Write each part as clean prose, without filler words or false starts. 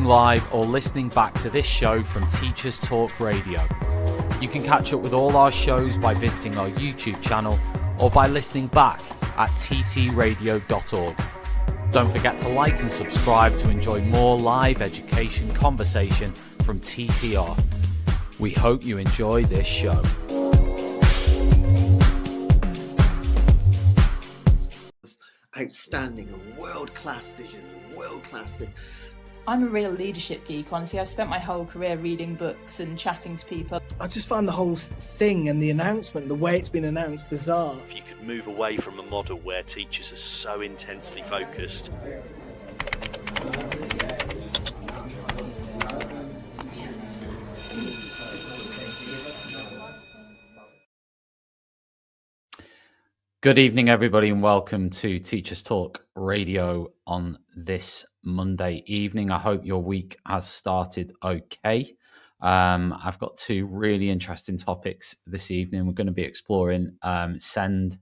Live or listening back to this show from Teachers Talk Radio. You can catch up with all our shows by visiting our YouTube channel or by listening back at ttradio.org. Don't forget to like and subscribe to enjoy more live education conversation from TTR. We hope you enjoy this show. Outstanding and world-class vision and world-class this. I'm a real leadership geek, honestly. I've spent my whole career reading books and chatting to people. I just find the whole thing and the announcement, the way it's been announced, bizarre. If you could move away from a model where teachers are so intensely focused. Good evening, everybody, and welcome to Teachers Talk Radio on this Monday evening. I hope your week has started okay. I've got two really interesting topics this evening. We're going to be exploring SEND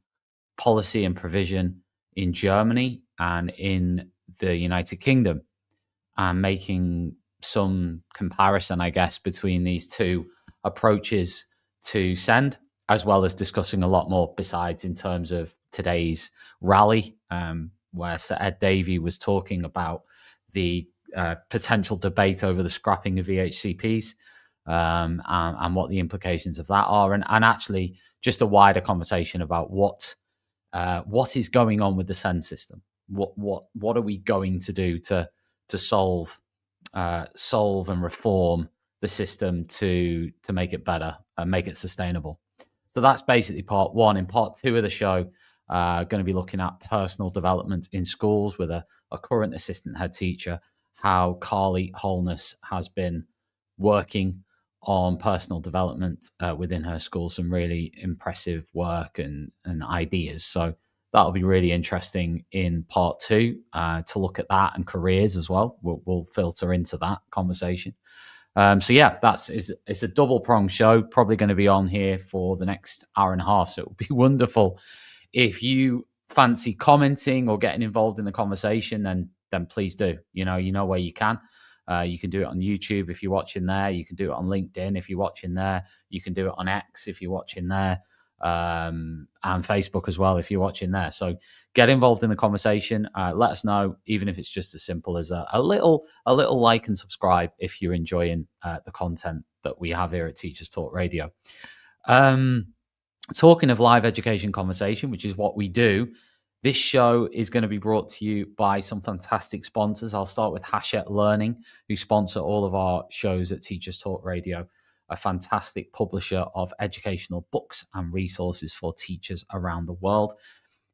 policy and provision in Germany and in the United Kingdom, and making some comparison, I guess, between these two approaches to SEND, as well as discussing a lot more besides in terms of today's rally, where Sir Ed Davey was talking about the potential debate over the scrapping of VHCPs and what the implications of that are, and actually just a wider conversation about what is going on with the SEND system. What are we going to do to solve and reform the system to make it better and make it sustainable? So that's basically part one. In part two of the show, going to be looking at personal development in schools with a current assistant head teacher, how Carly Holness has been working on personal development within her school, some really impressive work and ideas. So that'll be really interesting in part two to look at that, and careers as well. We'll filter into that conversation. So yeah, it's a double pronged show, probably going to be on here for the next hour and a half. So it would be wonderful if you fancy commenting or getting involved in the conversation, then please do. You know where you can. You can do it on YouTube if you're watching there. You can do it on LinkedIn if you're watching there. You can do it on X if you're watching there, and Facebook as well if you're watching there. So get involved in the conversation. Let us know, even if it's just as simple as a little like and subscribe if you're enjoying the content that we have here at Teachers Talk Radio. Talking of live education conversation, which is what we do, this show is going to be brought to you by some fantastic sponsors. I'll start with Hachette Learning, who sponsor all of our shows at Teachers Talk Radio, a fantastic publisher of educational books and resources for teachers around the world.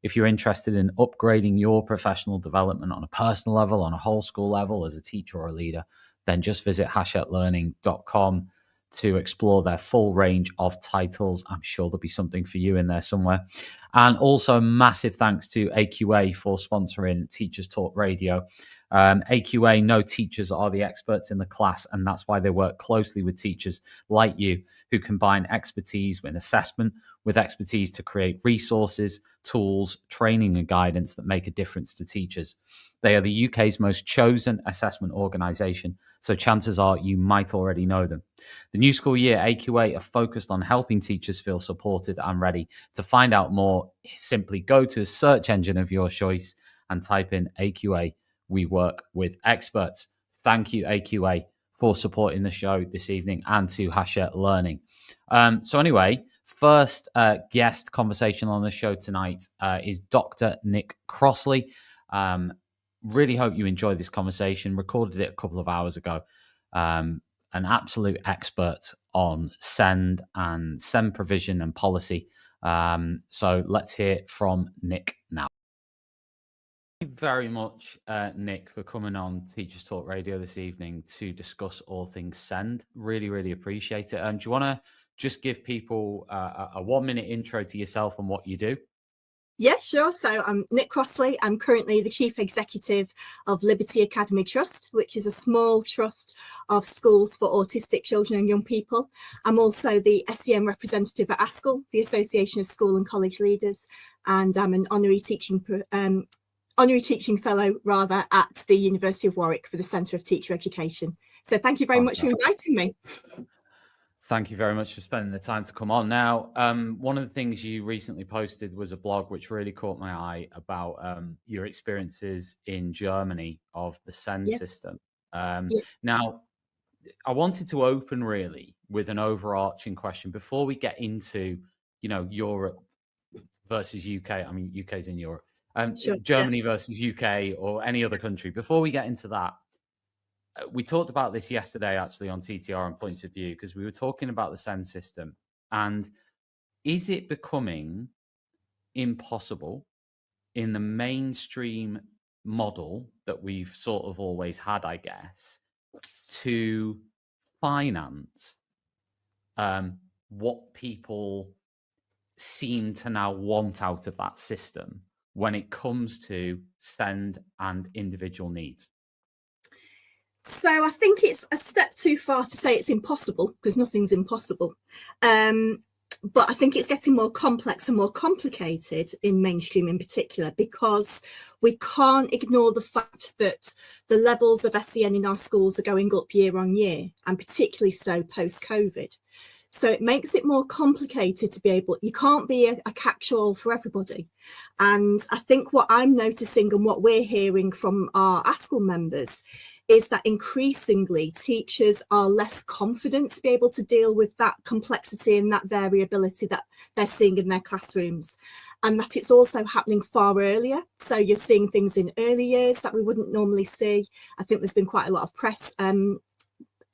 If you're interested in upgrading your professional development on a personal level, on a whole school level, as a teacher or a leader, then just visit hachetlearning.com to explore their full range of titles. I'm sure there'll be something for you in there somewhere. And also massive thanks to AQA for sponsoring Teachers Talk Radio. AQA know teachers are the experts in the class, and that's why they work closely with teachers like you who combine expertise with assessment, with expertise to create resources, tools, training and guidance that make a difference to teachers. They are the UK's most chosen assessment organisation, so chances are you might already know them. The new school year, AQA are focused on helping teachers feel supported and ready. To find out more, simply go to a search engine of your choice and type in AQA. We work with experts. Thank you, AQA, for supporting the show this evening, and to Hachette Learning. So anyway, first guest conversation on the show tonight is Dr. Nick Crossley. Really hope you enjoyed this conversation. Recorded it a couple of hours ago. An absolute expert on SEND and SEND provision and policy. So let's hear from Nick now. Thank you very much, Nick, for coming on Teachers Talk Radio this evening to discuss all things SEND. Really, really appreciate it. Do you want to just give people a 1-minute intro to yourself and what you do? Yeah, sure. So I'm Nick Crossley. I'm currently the Chief Executive of Liberty Academy Trust, which is a small trust of schools for autistic children and young people. I'm also the SEN representative at ASCL, the Association of School and College Leaders, and I'm an honorary honorary teaching fellow rather at the University of Warwick for the Centre of Teacher Education. So thank you very much for inviting me. Thank you very much for spending the time to come on. Now, one of the things you recently posted was a blog which really caught my eye about your experiences in Germany of the SEND system. Now, I wanted to open really with an overarching question before we get into, Europe versus UK. I mean, UK's in Europe. Germany versus UK or any other country. Before we get into that, we talked about this yesterday, actually, on TTR and Points of View, because we were talking about the SEND system. And is it becoming impossible in the mainstream model that we've sort of always had, I guess, to finance what people seem to now want out of that system when it comes to SEND and individual needs? So I think it's a step too far to say it's impossible, because nothing's impossible. But I think it's getting more complex and more complicated in mainstream in particular, because we can't ignore the fact that the levels of SEN in our schools are going up year on year, and particularly so post-COVID. So it makes it more complicated to be able, you can't be a catch-all for everybody. And I think what I'm noticing and what we're hearing from our ASCL members is that increasingly teachers are less confident to be able to deal with that complexity and that variability that they're seeing in their classrooms, and that it's also happening far earlier. So you're seeing things in early years that we wouldn't normally see. I think there's been quite a lot of press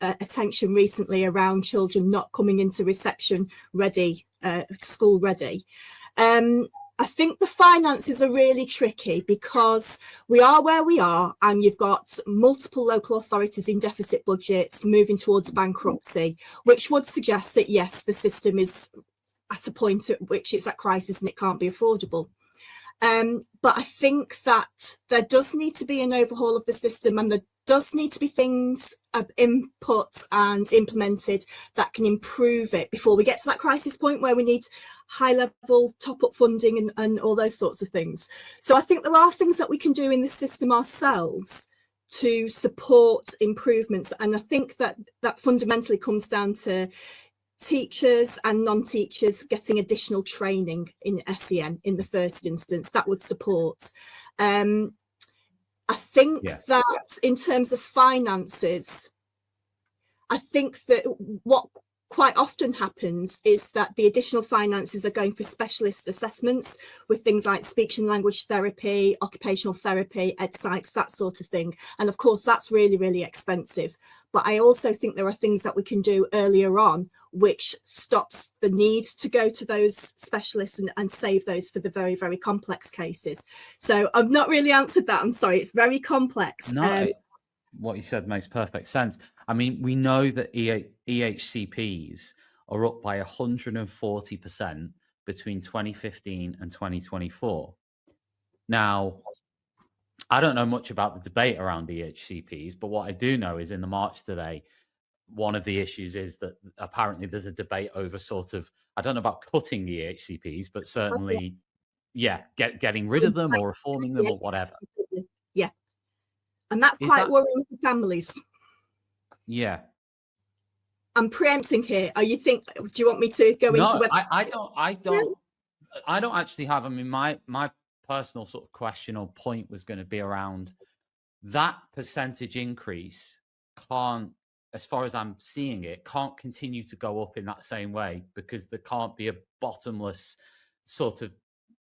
attention recently around children not coming into reception ready, school ready. I think the finances are really tricky because we are where we are, and you've got multiple local authorities in deficit budgets moving towards bankruptcy, which would suggest that, yes, the system is at a point at which it's at crisis and it can't be affordable. But I think that there does need to be an overhaul of the system, and there does need to be things input and implemented that can improve it before we get to that crisis point where we need high level top up funding and all those sorts of things. So I think there are things that we can do in the system ourselves to support improvements. And I think that fundamentally comes down to teachers and non-teachers getting additional training in SEN in the first instance. That would support. I think that in terms of finances, I think that what quite often happens is that the additional finances are going for specialist assessments with things like speech and language therapy, occupational therapy, ed psychs, that sort of thing. And of course, that's really, really expensive. But I also think there are things that we can do earlier on which stops the need to go to those specialists and save those for the very, very complex cases. So I've not really answered that. I'm sorry, it's very complex. No, what you said makes perfect sense. I mean, we know that EHCPs are up by 140% between 2015 and 2024. Now, I don't know much about the debate around EHCPs, but what I do know is in the march today, one of the issues is that apparently there's a debate over sort of, I don't know about cutting the EHCPs, but certainly, getting rid of them or reforming them or whatever. Yeah. And that's quite worrying for families. Yeah. I'm preempting here. Do you want me to go into whether... I don't actually have, I mean, my personal sort of question or point was going to be around that percentage increase can't, as far as I'm seeing it, can't continue to go up in that same way, because there can't be a bottomless sort of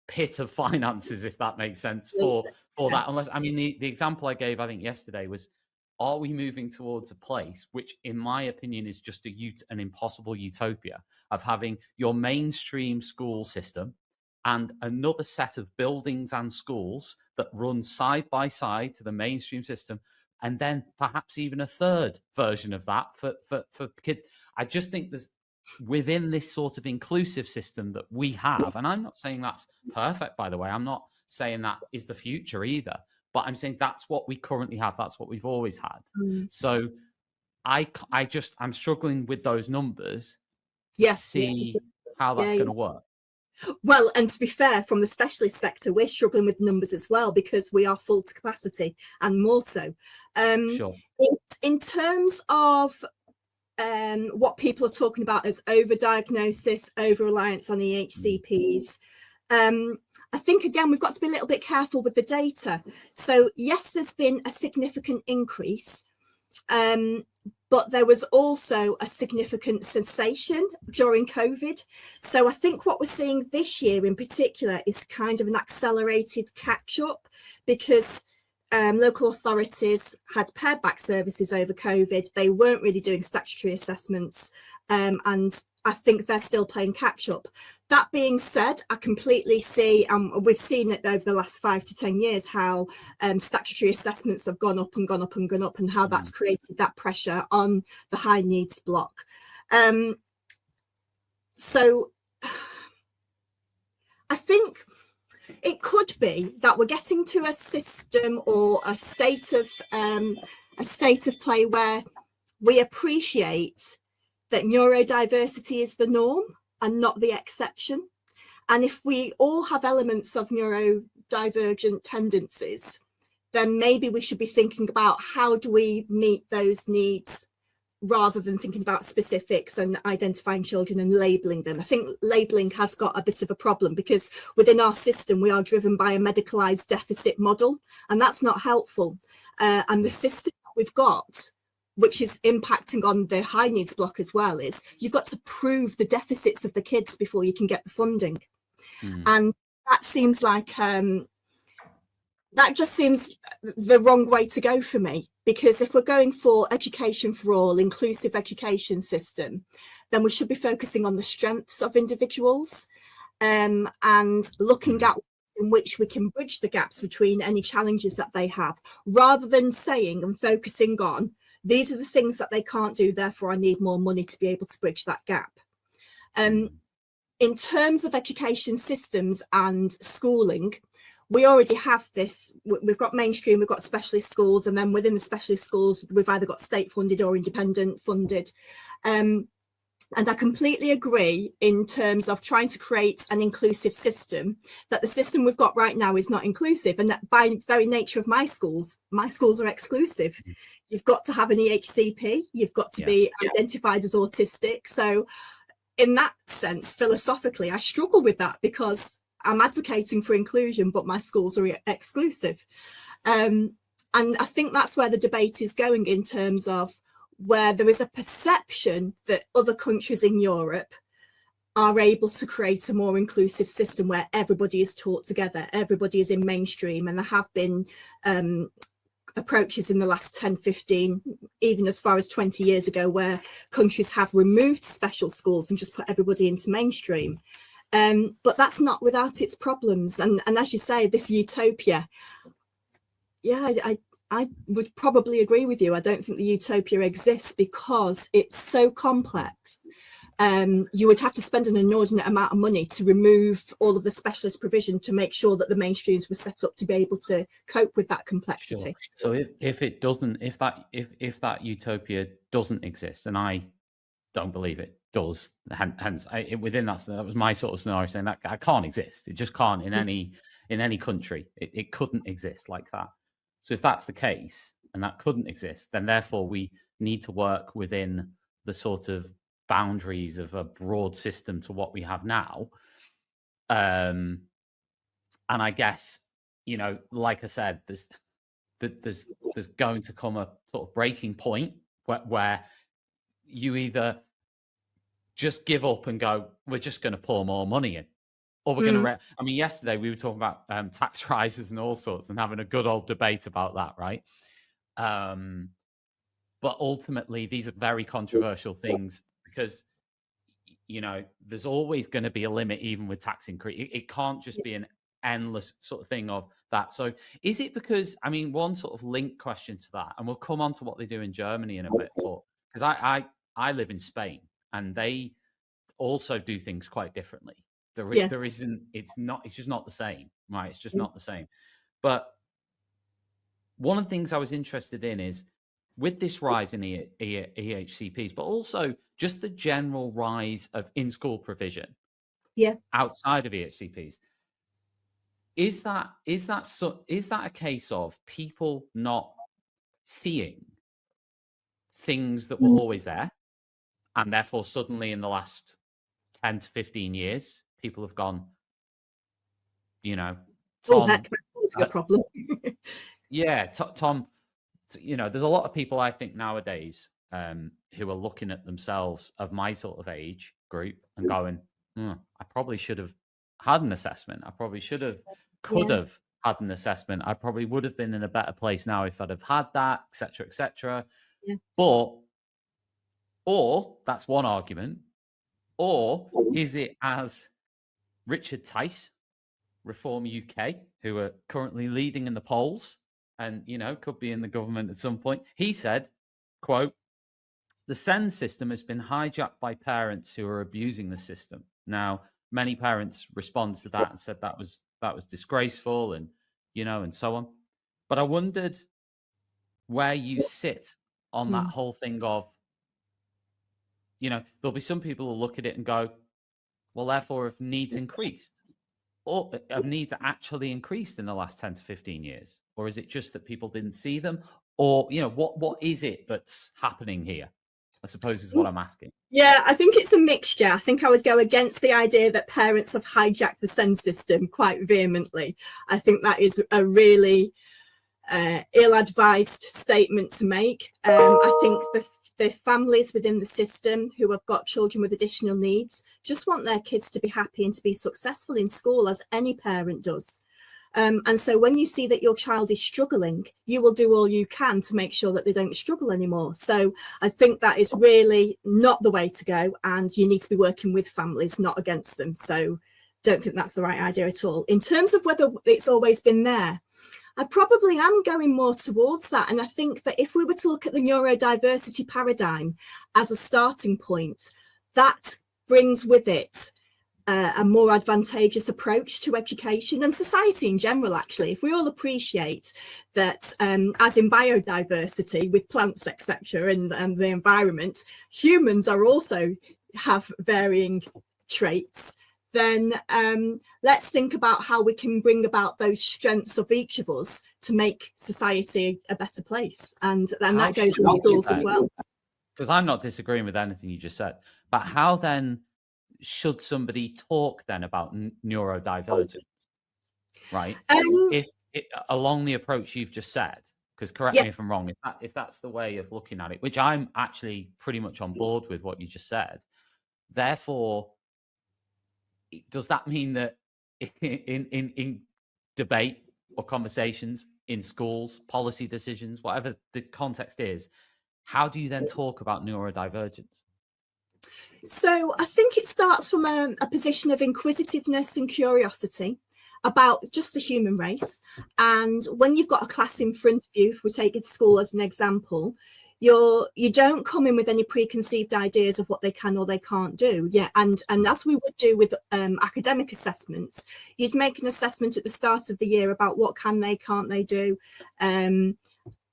pit of finances, if that makes sense, for that. Unless, I mean, the example I gave, I think yesterday was, are we moving towards a place which, in my opinion, is just an impossible utopia of having your mainstream school system and another set of buildings and schools that run side by side to the mainstream system, and then perhaps even a third version of that for kids? I just think there's, within this sort of inclusive system that we have, and I'm not saying that's perfect, by the way, I'm not saying that is the future either, but I'm saying that's what we currently have, that's what we've always had. So I'm struggling with those numbers to see how that's going to work. Well, and to be fair, from the specialist sector, we're struggling with numbers as well because we are full to capacity and more so. Sure. In terms of what people are talking about as overdiagnosis, over-reliance on EHCPs, I think, again, we've got to be a little bit careful with the data. So, yes, there's been a significant increase, but there was also a significant cessation during COVID. So I think what we're seeing this year in particular is kind of an accelerated catch-up because local authorities had pared back services over COVID. They weren't really doing statutory assessments, and I think they're still playing catch up. That being said, I completely see, we've seen it over the last 5 to 10 years, how statutory assessments have gone up and gone up and gone up, and how that's created that pressure on the high needs block. So I think it could be that we're getting to a system or a state of play where we appreciate that neurodiversity is the norm and not the exception. And if we all have elements of neurodivergent tendencies, then maybe we should be thinking about how do we meet those needs rather than thinking about specifics and identifying children and labelling them. I think labelling has got a bit of a problem because within our system, we are driven by a medicalised deficit model, and that's not helpful. And the system that we've got, which is impacting on the high needs block as well, is you've got to prove the deficits of the kids before you can get the funding. And that seems like, that just seems the wrong way to go for me, because if we're going for education for all, inclusive education system, then we should be focusing on the strengths of individuals and looking at in which we can bridge the gaps between any challenges that they have, rather than saying and focusing on these are the things that they can't do, therefore I need more money to be able to bridge that gap. In terms of education systems and schooling, we already have this. We've got mainstream, we've got specialist schools, and then within the specialist schools, we've either got state funded or independent funded. And I completely agree in terms of trying to create an inclusive system, that the system we've got right now is not inclusive, and that by very nature of my schools are exclusive. You've got to have an EHCP, you've got to be identified as autistic. So in that sense, philosophically, I struggle with that because I'm advocating for inclusion, but my schools are exclusive. And I think that's where the debate is going, in terms of where there is a perception that other countries in Europe are able to create a more inclusive system where everybody is taught together, everybody is in mainstream, and there have been approaches in the last 10, 15, even as far as 20 years ago, where countries have removed special schools and just put everybody into mainstream. But that's not without its problems. And as you say, this utopia, I would probably agree with you. I don't think the utopia exists because it's so complex. You would have to spend an inordinate amount of money to remove all of the specialist provision to make sure that the mainstreams were set up to be able to cope with that complexity. Sure. So if that utopia doesn't exist, and I don't believe it does, hence within that was my sort of scenario, saying that can't exist. It just can't in any country. It couldn't exist like that. So if that's the case, and that couldn't exist, then therefore we need to work within the sort of boundaries of a broad system to what we have now. And I guess, like I said, there's going to come a sort of breaking point where you either just give up and go, we're just going to pour more money in, or we're going to. I mean, yesterday we were talking about tax rises and all sorts, and having a good old debate about that, right? But ultimately, these are very controversial things because, there's always going to be a limit, even with tax increase. It can't just be an endless sort of thing of that. So is it because, one sort of link question to that, and we'll come on to what they do in Germany in a bit, but because I live in Spain, and they also do things quite differently. There isn't, it's just not the same, right? It's just not the same. But one of the things I was interested in is, with this rise in EHCPs, but also just the general rise of in-school provision, outside of EHCPs. Is that a case of people not seeing things that were always there, and therefore suddenly in the last 10 to 15 years, people have gone, Tom, heck, that's a problem. Tom, there's a lot of people I think nowadays who are looking at themselves of my sort of age group and going, I probably should have had an assessment. I probably could have had an assessment. I probably would have been in a better place now if I'd have had that, etc., etc. Yeah. Or that's one argument. Or is it, as Richard Tice, Reform UK, who are currently leading in the polls and, could be in the government at some point. He said, quote, "The SEND system has been hijacked by parents who are abusing the system." Now, many parents responded to that and said that was disgraceful and, and so on. But I wondered where you sit on that whole thing of, there'll be some people who look at it and go, well, therefore, if needs increased, or have needs actually increased in the last 10 to 15 years? Or is it just that people didn't see them? Or, what is it that's happening here? I suppose is what I'm asking. Yeah, I think it's a mixture. I think I would go against the idea that parents have hijacked the SEND system quite vehemently. I think that is a really ill-advised statement to make. I think the families within the system who have got children with additional needs just want their kids to be happy and to be successful in school, as any parent does. And so when you see that your child is struggling, you will do all you can to make sure that they don't struggle anymore. So I think that is really not the way to go, and you need to be working with families, not against them. So don't think that's the right idea at all. In terms of whether it's always been there, I probably am going more towards that. And I think that if we were to look at the neurodiversity paradigm as a starting point, that brings with it a more advantageous approach to education and society in general. Actually, if we all appreciate that, as in biodiversity with plants, etc., and the environment, humans are also have varying traits, then let's think about how we can bring about those strengths of each of us to make society a better place. And that goes in schools as well. Because I'm not disagreeing with anything you just said, but how then should somebody talk then about neurodivergence, right? If along the approach you've just said, because correct me if I'm wrong, if that's the way of looking at it, which I'm actually pretty much on board with what you just said, therefore, does that mean that in debate or conversations in schools, policy decisions, whatever the context is, how do you then talk about neurodivergence? So I think it starts from a position of inquisitiveness and curiosity about just the human race. And when you've got a class in front of you, if we take it to school as an example, you don't come in with any preconceived ideas of what they can or they can't do. And as we would do with academic assessments, you'd make an assessment at the start of the year about what can't they do.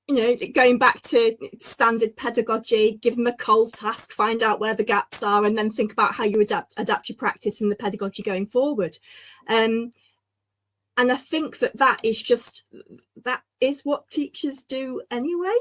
Going back to standard pedagogy, give them a cold task, find out where the gaps are, and then think about how you adapt your practice and the pedagogy going forward. And I think that is what teachers do anyway.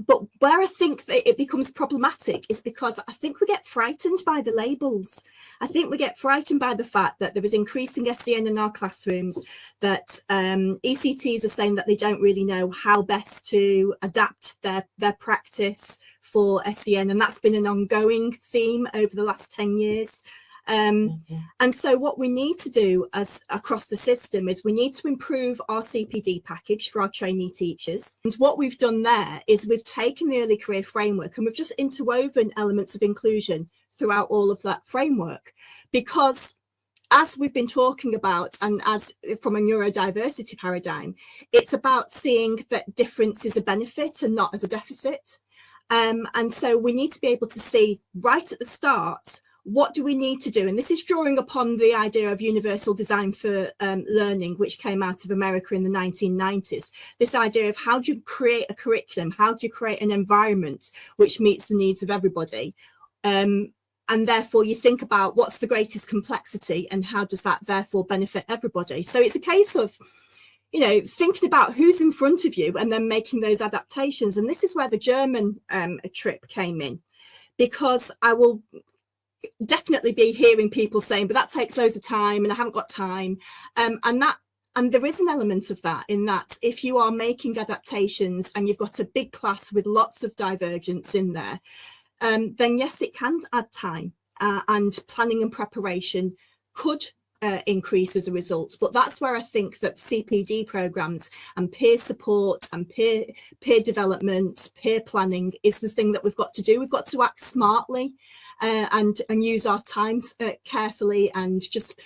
But where I think that it becomes problematic is because I think we get frightened by the labels. I think we get frightened by the fact that there is increasing SEN in our classrooms, that ECTs are saying that they don't really know how best to adapt their practice for SEN. And that's been an ongoing theme over the last 10 years. And so what we need to do across the system is we need to improve our CPD package for our trainee teachers. And what we've done there is we've taken the early career framework and we've just interwoven elements of inclusion throughout all of that framework. Because as we've been talking about, and as from a neurodiversity paradigm, it's about seeing that difference is a benefit and not as a deficit. And so we need to be able to see right at the start, what do we need to do? And this is drawing upon the idea of universal design for learning, which came out of America in the 1990s. This idea of how do you create a curriculum? How do you create an environment which meets the needs of everybody? And And therefore you think about what's the greatest complexity and how does that therefore benefit everybody. So it's a case of, you know, thinking about who's in front of you and then making those adaptations. And this is where the German trip came in, because I will definitely be hearing people saying, but that takes loads of time and I haven't got time. And there is an element of that, in that if you are making adaptations and you've got a big class with lots of divergence in there, then yes, it can add time, and planning and preparation could increase as a result. But that's where I think that CPD programs and peer support and peer development, peer planning is the thing that we've got to do. We've got to act smartly and use our times carefully, and just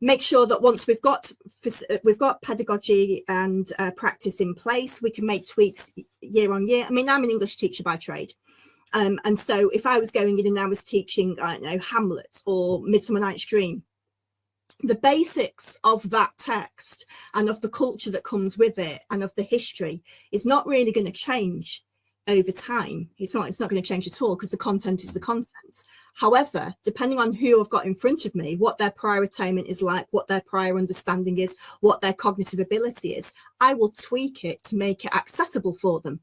make sure that once we've got pedagogy and practice in place, we can make tweaks year on year. I mean, I'm an English teacher by trade. And so if I was going in and I was teaching, I don't know, Hamlet or Midsummer Night's Dream, the basics of that text and of the culture that comes with it and of the history is not really going to change over time. It's not going to change at all, because the content is the content. However, depending on who I've got in front of me, what their prior attainment is like, what their prior understanding is, what their cognitive ability is, I will tweak it to make it accessible for them.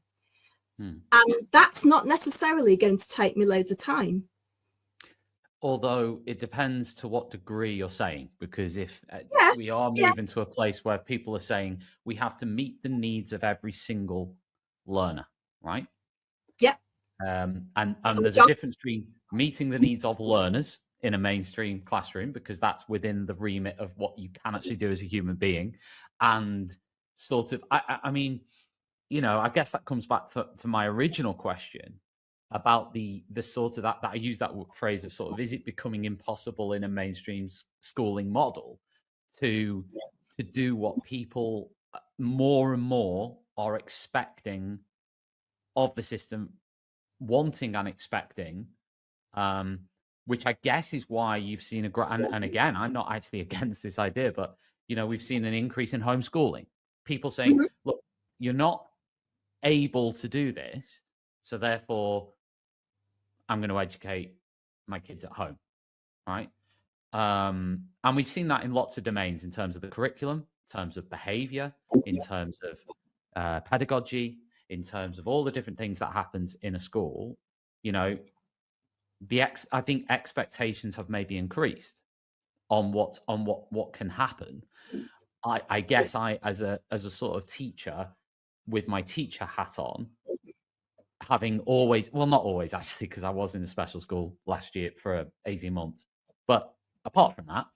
And that's not necessarily going to take me loads of time. Although it depends to what degree you're saying, because if we are moving to a place where people are saying we have to meet the needs of every single learner, right? Yep. And there's a difference between meeting the needs of learners in a mainstream classroom, because that's within the remit of what you can actually do as a human being, and sort of, I mean, you know, I guess that comes back to my original question about the sort of that I use that phrase of sort of, is it becoming impossible in a mainstream schooling model to do what people more and more are expecting of the system, wanting and expecting, which I guess is why you've seen and again, I'm not actually against this idea, but you know, we've seen an increase in homeschooling. People saying, look, you're not able to do this, so therefore I'm going to educate my kids at home, right? And we've seen that in lots of domains, in terms of the curriculum, in terms of behavior, in terms of pedagogy, in terms of all the different things that happens in a school. You know, I think expectations have maybe increased on what can happen. I guess I, as a sort of teacher with my teacher hat on, having always, well, not always actually, because I was in a special school last year for 18 months. But apart from that,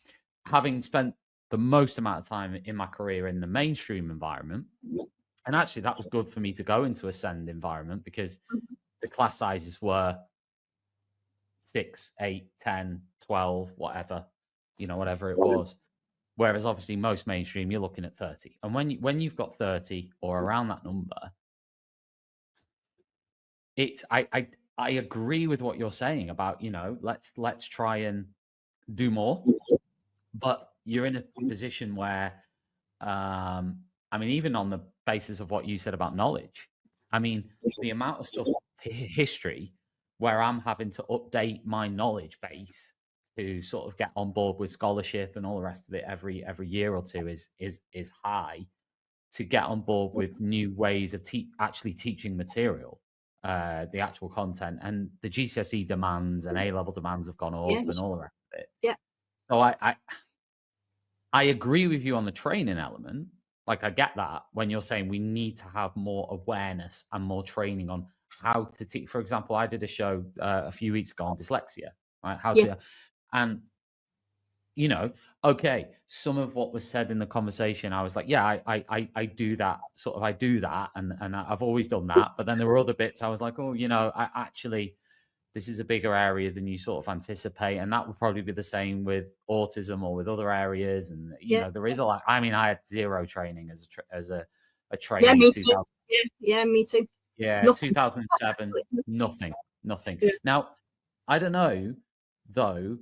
having spent the most amount of time in my career in the mainstream environment, and actually that was good for me to go into a SEND environment, because the class sizes were 6, 8, 10, 12, whatever, you know, whatever it was. Whereas obviously most mainstream, you're looking at 30. And when you've got 30 or around that number, it's I agree with what you're saying about, you know, let's try and do more. But you're in a position where, I mean, even on the basis of what you said about knowledge, I mean, the amount of stuff, history, where I'm having to update my knowledge base to sort of get on board with scholarship and all the rest of it every year or two is high, to get on board with new ways of actually teaching material, the actual content, and the GCSE demands and A-level demands have gone up and all the rest of it. Yeah. So I agree with you on the training element. Like, I get that when you're saying we need to have more awareness and more training on how to teach. For example, I did a show a few weeks ago on dyslexia, right? And, you know, okay, some of what was said in the conversation, I was like, yeah, I do that, sort of, I do that, and I've always done that. But then there were other bits I was like, oh, you know, I actually, this is a bigger area than you sort of anticipate. And that would probably be the same with autism or with other areas. And, you know, there is a lot. I mean, I had zero training as a trainee. Yeah, me too. Yeah, me too. Yeah, Nothing. 2007, nothing. Yeah. Now, I don't know, though,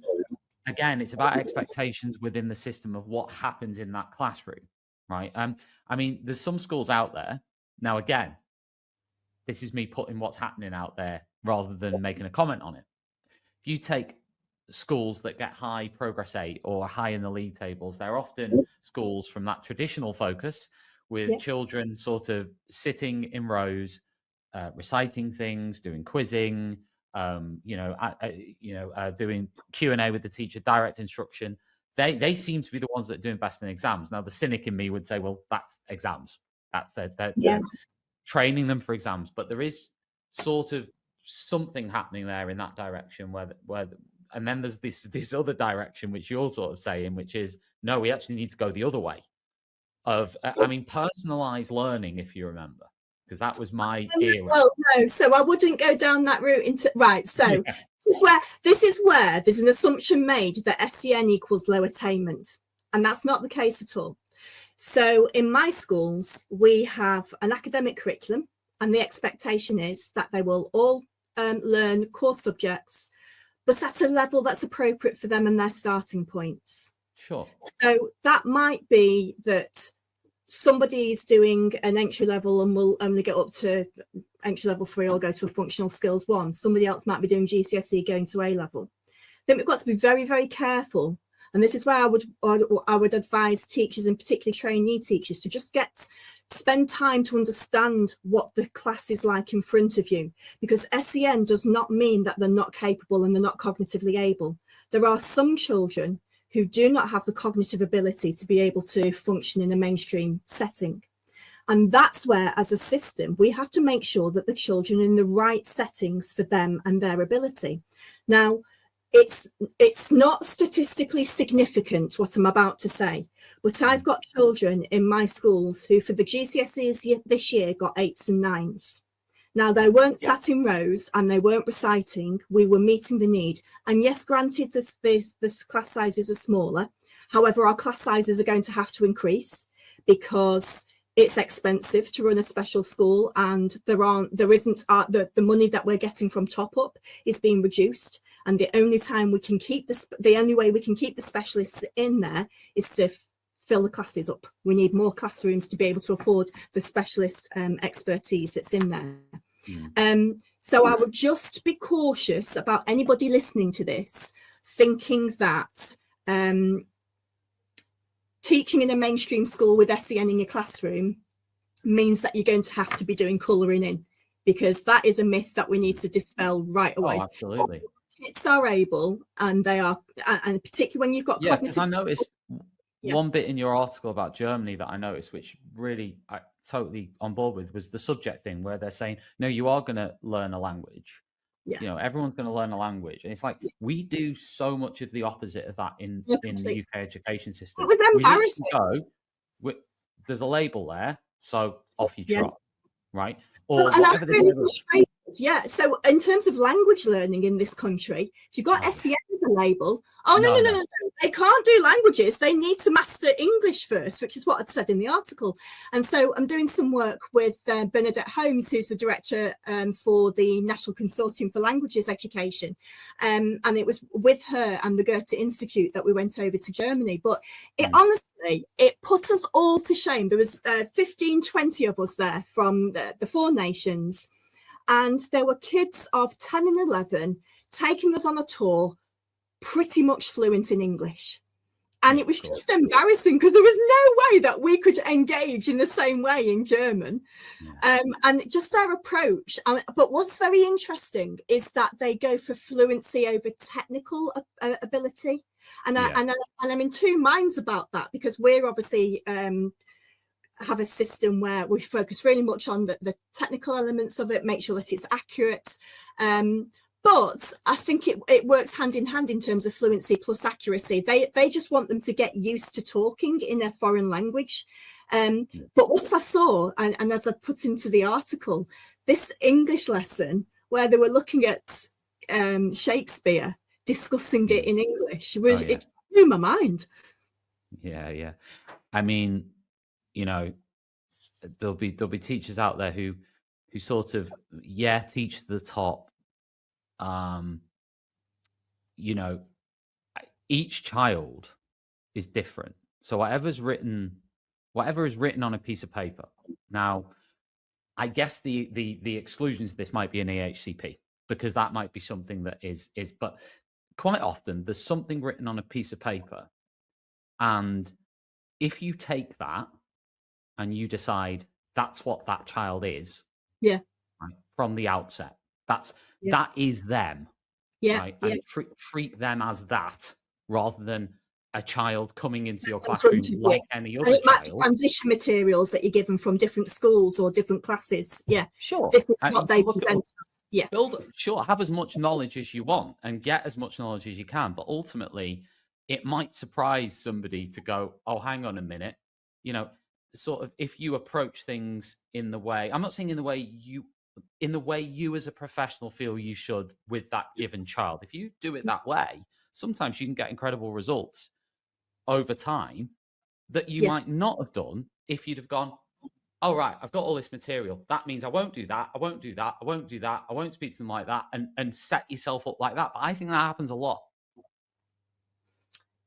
again, it's about expectations within the system of what happens in that classroom, right? I mean, there's some schools out there. Now, again, this is me putting what's happening out there rather than making a comment on it. If you take schools that get high progress 8 or high in the league tables, they're often schools from that traditional focus with children sort of sitting in rows, reciting things, doing quizzing, doing Q&A with the teacher, direct instruction. They seem to be the ones that are doing best in exams. Now, the cynic in me would say, well, that's exams. That's they're training them for exams. But there is sort of something happening there in that direction and then there's this other direction, which you're sort of saying, which is, no, we actually need to go the other way of, personalized learning, if you remember, because that was my era. Well, no, so I wouldn't go down that route right. So this is where there's an assumption made that SEN equals low attainment. And that's not the case at all. So in my schools, we have an academic curriculum, and the expectation is that they will all learn core subjects, but at a level that's appropriate for them and their starting points. Sure. So that might be that somebody's doing an entry level and will only get up to entry level 3 or go to a functional skills 1. Somebody else might be doing GCSE going to A level. Then we've got to be very, very careful. And this is where I would advise teachers, and particularly trainee teachers, to just spend time to understand what the class is like in front of you, because SEN does not mean that they're not capable and they're not cognitively able. There are some children who do not have the cognitive ability to be able to function in a mainstream setting. And that's where, as a system, we have to make sure that the children are in the right settings for them and their ability. Now, it's not statistically significant what I'm about to say, but I've got children in my schools who for the GCSEs this year got 8s and 9s. Now, they weren't sat in rows and they weren't reciting. We were meeting the need. And yes, granted, this class sizes are smaller. However, our class sizes are going to have to increase because it's expensive to run a special school, and the money that we're getting from Top Up is being reduced. And the only way we can keep the specialists in there is to fill the classes up. We need more classrooms to be able to afford the specialist expertise that's in there. So I would just be cautious about anybody listening to this thinking that teaching in a mainstream school with SEN in your classroom means that you're going to have to be doing colouring in, because that is a myth that we need to dispel right away. Oh, absolutely. Kids are able, and they are, and particularly when you've got because I noticed one bit in your article about Germany that I noticed, which really I totally on board with, was the subject thing, where they're saying, no, you are going to learn a language. Everyone's going to learn a language, and it's like we do so much of the opposite of that in the UK education system. It was embarrassing. There's a label there, so off you trot, right? Or well, whatever the label. Yeah, so in terms of language learning in this country, if you've got SEN as a label, no, they can't do languages. They need to master English first, which is what I'd said in the article. And so I'm doing some work with Bernadette Holmes, who's the director for the National Consortium for Languages Education. And it was with her and the Goethe Institute that we went over to Germany. But honestly, it put us all to shame. There was 15, 20 of us there from the 4 nations. And there were kids of 10 and 11 taking us on a tour, pretty much fluent in English. And it was just embarrassing because there was no way that we could engage in the same way in German. And just their approach. But what's very interesting is that they go for fluency over technical ability. And I'm in 2 minds about that, because we're obviously have a system where we focus really much on the technical elements of it, make sure that it's accurate. But I think it works hand in hand in terms of fluency plus accuracy. They just want them to get used to talking in a foreign language. But what I saw, and as I put into the article, this English lesson where they were looking at Shakespeare, discussing it in English, it blew my mind. Yeah. I mean, there'll be teachers out there who sort of teach the top. Each child is different, so whatever is written on a piece of paper. Now, I guess the exclusion to this might be an EHCP, because that might be something that is but quite often there's something written on a piece of paper, and if you take that and you decide that's what that child is, Yeah. right, from the outset, that is them, Yeah. right, Yeah. and treat them as that rather than a child coming into your That's in front classroom of like you. any And other it might be child. transition materials that you're given from different schools or different classes. Yeah. Sure. This is You what can they look at present us. Yeah. have as much knowledge as you want and get as much knowledge as you can, but ultimately it might surprise somebody to go, oh, hang on a minute, you know, sort of if you approach things in the way, I'm not saying in the way you as a professional feel you should with that given child. If you do it that way, sometimes you can get incredible results over time that you Yeah. might not have done if you'd have gone, oh, right, I've got all this material. That means I won't do that. I won't do that. I won't do that. I won't speak to them like that, and set yourself up like that. But I think that happens a lot.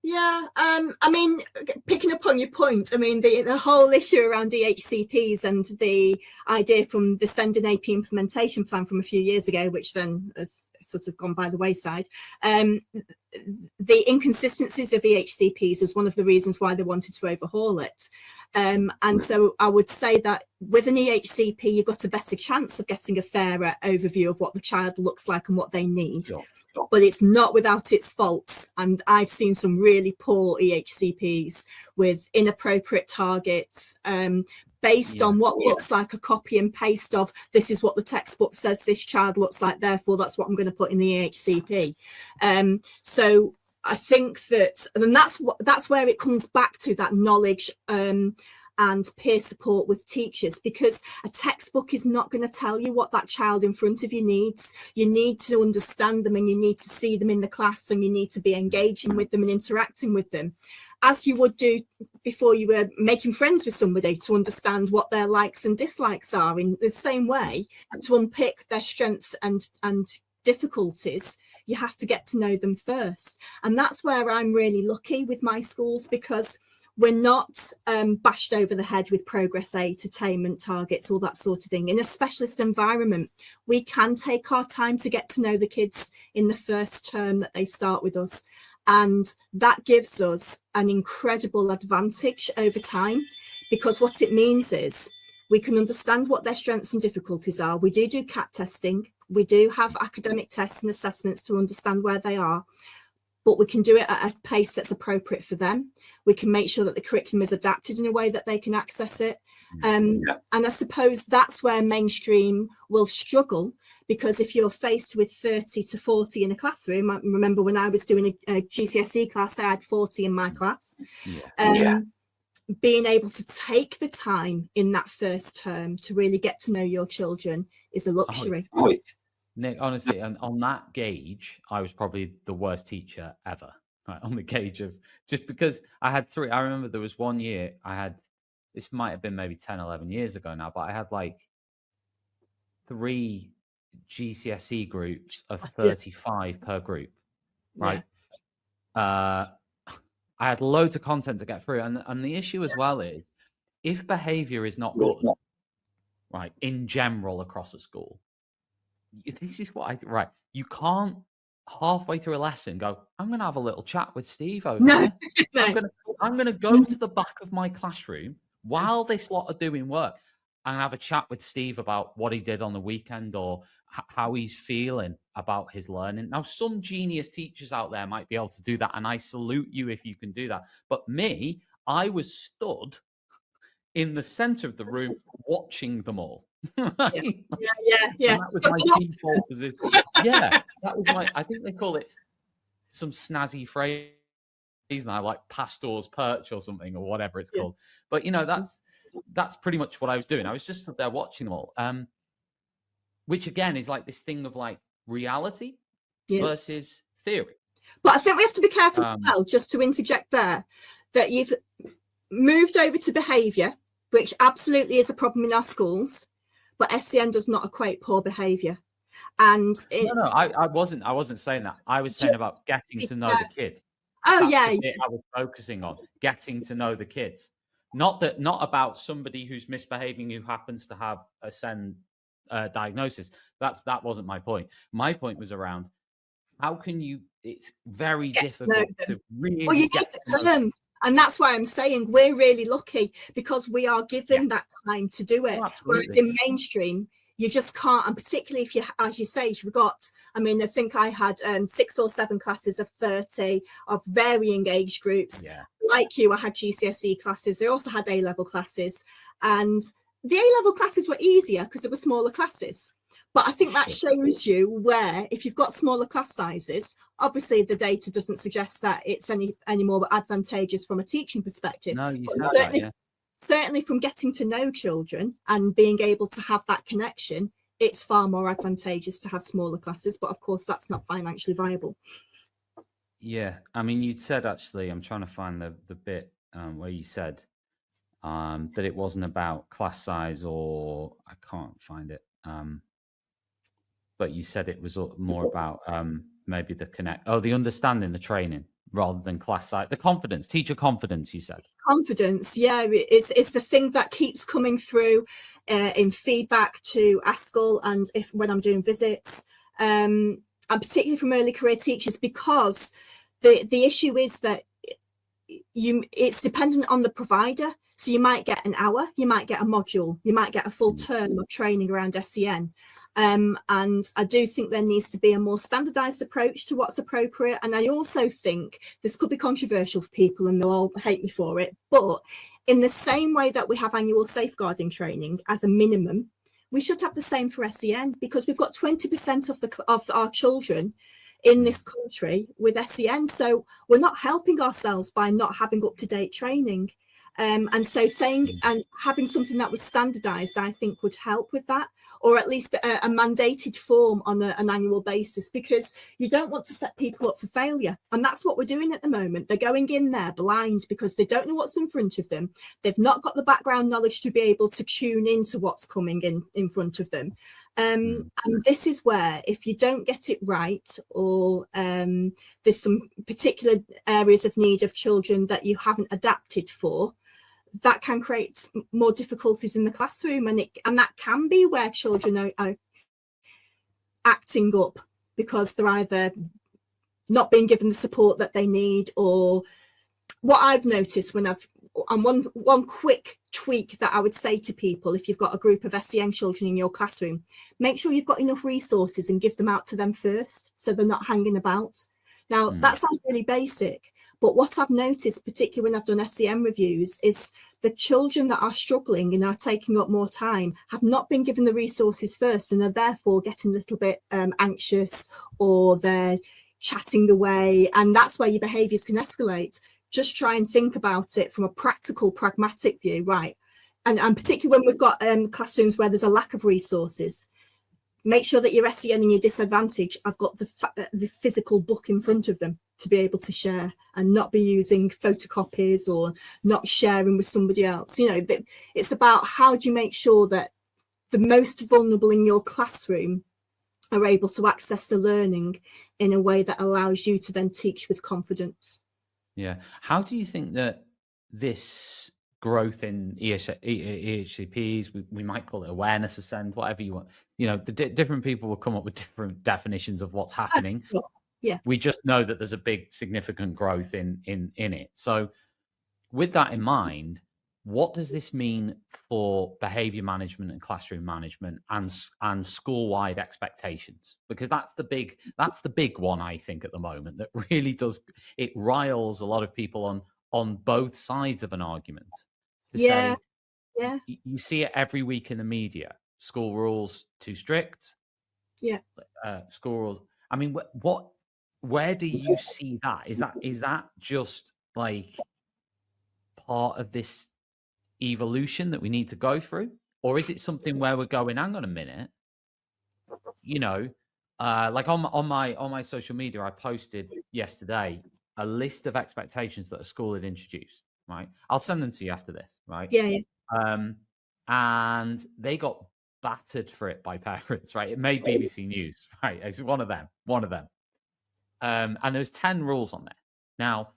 Yeah, I mean, picking up on your point, I mean, the whole issue around EHCPs and the idea from the Send an AP implementation plan from a few years ago, which then has sort of gone by the wayside, the inconsistencies of EHCPs was one of the reasons why they wanted to overhaul it. And so I would say that with an EHCP, you've got a better chance of getting a fairer overview of what the child looks like and what they need. Sure. But it's not without its faults. And I've seen some really poor EHCPs with inappropriate targets, based on what looks like a copy and paste of, this is what the textbook says this child looks like, therefore that's what I'm going to put in the EHCP. So I think that, and that's where it comes back to that knowledge and peer support with teachers, because a textbook is not going to tell you what that child in front of you needs. You need to understand them, and you need to see them in the class, and you need to be engaging with them and interacting with them as you would do before you were making friends with somebody, to understand what their likes and dislikes are in the same way, to unpick their strengths and difficulties. You have to get to know them first. And that's where I'm really lucky with my schools, because we're not bashed over the head with progress aid, attainment targets, all that sort of thing. In a specialist environment, we can take our time to get to know the kids in the first term that they start with us. And that gives us an incredible advantage over time, because what it means is we can understand what their strengths and difficulties are. We do CAT testing. We do have academic tests and assessments to understand where they are, but we can do it at a pace that's appropriate for them. We can make sure that the curriculum is adapted in a way that they can access it. And I suppose that's where mainstream will struggle, because if you're faced with 30 to 40 in a classroom, I remember when I was doing a GCSE class, I had 40 in my class. Being able to take the time in that first term to really get to know your children is a luxury. Nick, honestly, and on that gauge, I was probably the worst teacher ever. Right, on the gauge of, just because I had three. I remember there was one year I had, this might have been maybe 10, 11 years ago now, but I had like 3 GCSE groups of 35 per group, right? I had loads of content to get through. And the issue as well is, if behavior is not good, right, in general across a school, this is what I do, right? You can't halfway through a lesson go, I'm going to have a little chat with Steve over there. I'm going to go to the back of my classroom while this lot are doing work and have a chat with Steve about what he did on the weekend, or how he's feeling about his learning. Now, some genius teachers out there might be able to do that, and I salute you if you can do that. But me, I was stood in the center of the room watching them all. Right? Yeah. That was my default position. Yeah, that was my, I think they call it some snazzy phrase now, like pastor's perch or something, or whatever it's called. But you know, that's pretty much what I was doing. I was just stood there watching them all. Which again is like this thing of like reality versus theory. But I think we have to be careful as well, just to interject there, that you've moved over to behaviour, which absolutely is a problem in our schools, but SEN does not equate poor behaviour. And I wasn't saying that. I was saying about getting to know the kids. That's the bit I was focusing on, getting to know the kids. Not about somebody who's misbehaving who happens to have a SEN diagnosis. That wasn't my point. My point was around, how can you? It's very Get to know difficult them. to really Well, you need get to to know. them. And that's why I'm saying we're really lucky because we are given that time to do it. Oh, Whereas absolutely. in mainstream, you just can't. And particularly if you, as you say, you've got, I mean, I think I had 6 or 7 classes of 30 of varying age groups. Yeah. Like you, I had GCSE classes. I also had A-level classes. And the A-level classes were easier because they were smaller classes. But I think that shows you where, if you've got smaller class sizes, obviously the data doesn't suggest that it's any more advantageous from a teaching perspective. No, you But said that, yeah. certainly from getting to know children and being able to have that connection, it's far more advantageous to have smaller classes. But of course, that's not financially viable. Yeah, I mean, you'd said, actually, I'm trying to find the bit where you said that it wasn't about class size, or I can't find it. But you said it was more about maybe the understanding, the training, rather than class size, the confidence, teacher confidence, you said. Confidence, yeah, it's the thing that keeps coming through in feedback to ASCL and when I'm doing visits, and particularly from early career teachers, because the issue is that it's dependent on the provider. So you might get an hour, you might get a module, you might get a full term of training around SEN. And I do think there needs to be a more standardized approach to what's appropriate. And I also think this could be controversial for people and they'll all hate me for it. But in the same way that we have annual safeguarding training as a minimum, we should have the same for SEN, because we've got 20% of our children in this country with SEN. So we're not helping ourselves by not having up-to-date training. And so saying and having something that was standardized, I think, would help with that, or at least a mandated form on an annual basis, because you don't want to set people up for failure. And that's what we're doing at the moment. They're going in there blind because they don't know what's in front of them. They've not got the background knowledge to be able to tune into what's coming in front of them. And this is where, if you don't get it right, or there's some particular areas of need of children that you haven't adapted for, that can create more difficulties in the classroom, and that can be where children are acting up because they're either not being given the support that they need, or what I've noticed and one quick tweak that I would say to people, if you've got a group of SEN children in your classroom, make sure you've got enough resources and give them out to them first, so they're not hanging about. Now, that sounds really basic, but what I've noticed, particularly when I've done SEN reviews, is the children that are struggling and are taking up more time have not been given the resources first, and are therefore getting a little bit anxious, or they're chatting away, and that's where your behaviours can escalate. Just try and think about it from a practical, pragmatic view, right? And particularly when we've got classrooms where there's a lack of resources, make sure that your SEN and your disadvantage have got the physical book in front of them to be able to share, and not be using photocopies or not sharing with somebody else. You know, it's about how do you make sure that the most vulnerable in your classroom are able to access the learning in a way that allows you to then teach with confidence. Yeah. How do you think that this growth in EHCPs, we might call it awareness of SEND, whatever you want, you know, the different people will come up with different definitions of what's happening. Yeah. We just know that there's a big, significant growth in it. So with that in mind, what does this mean for behavior management and classroom management and school-wide expectations? Because that's the big one, I think, at the moment, that really it riles a lot of people on both sides of an argument to say, you see it every week in the media, school rules too strict. Yeah. School rules. I mean, where do you see that? Is that just like part of this evolution that we need to go through, or is it something where we're going, hang on a minute, you know, like on my social media, I posted yesterday a list of expectations that a school had introduced, right? I'll send them to you after this, right? Yeah. And they got battered for it by parents, right? It made BBC News, right? It's one of them. And there was 10 rules on there. Now,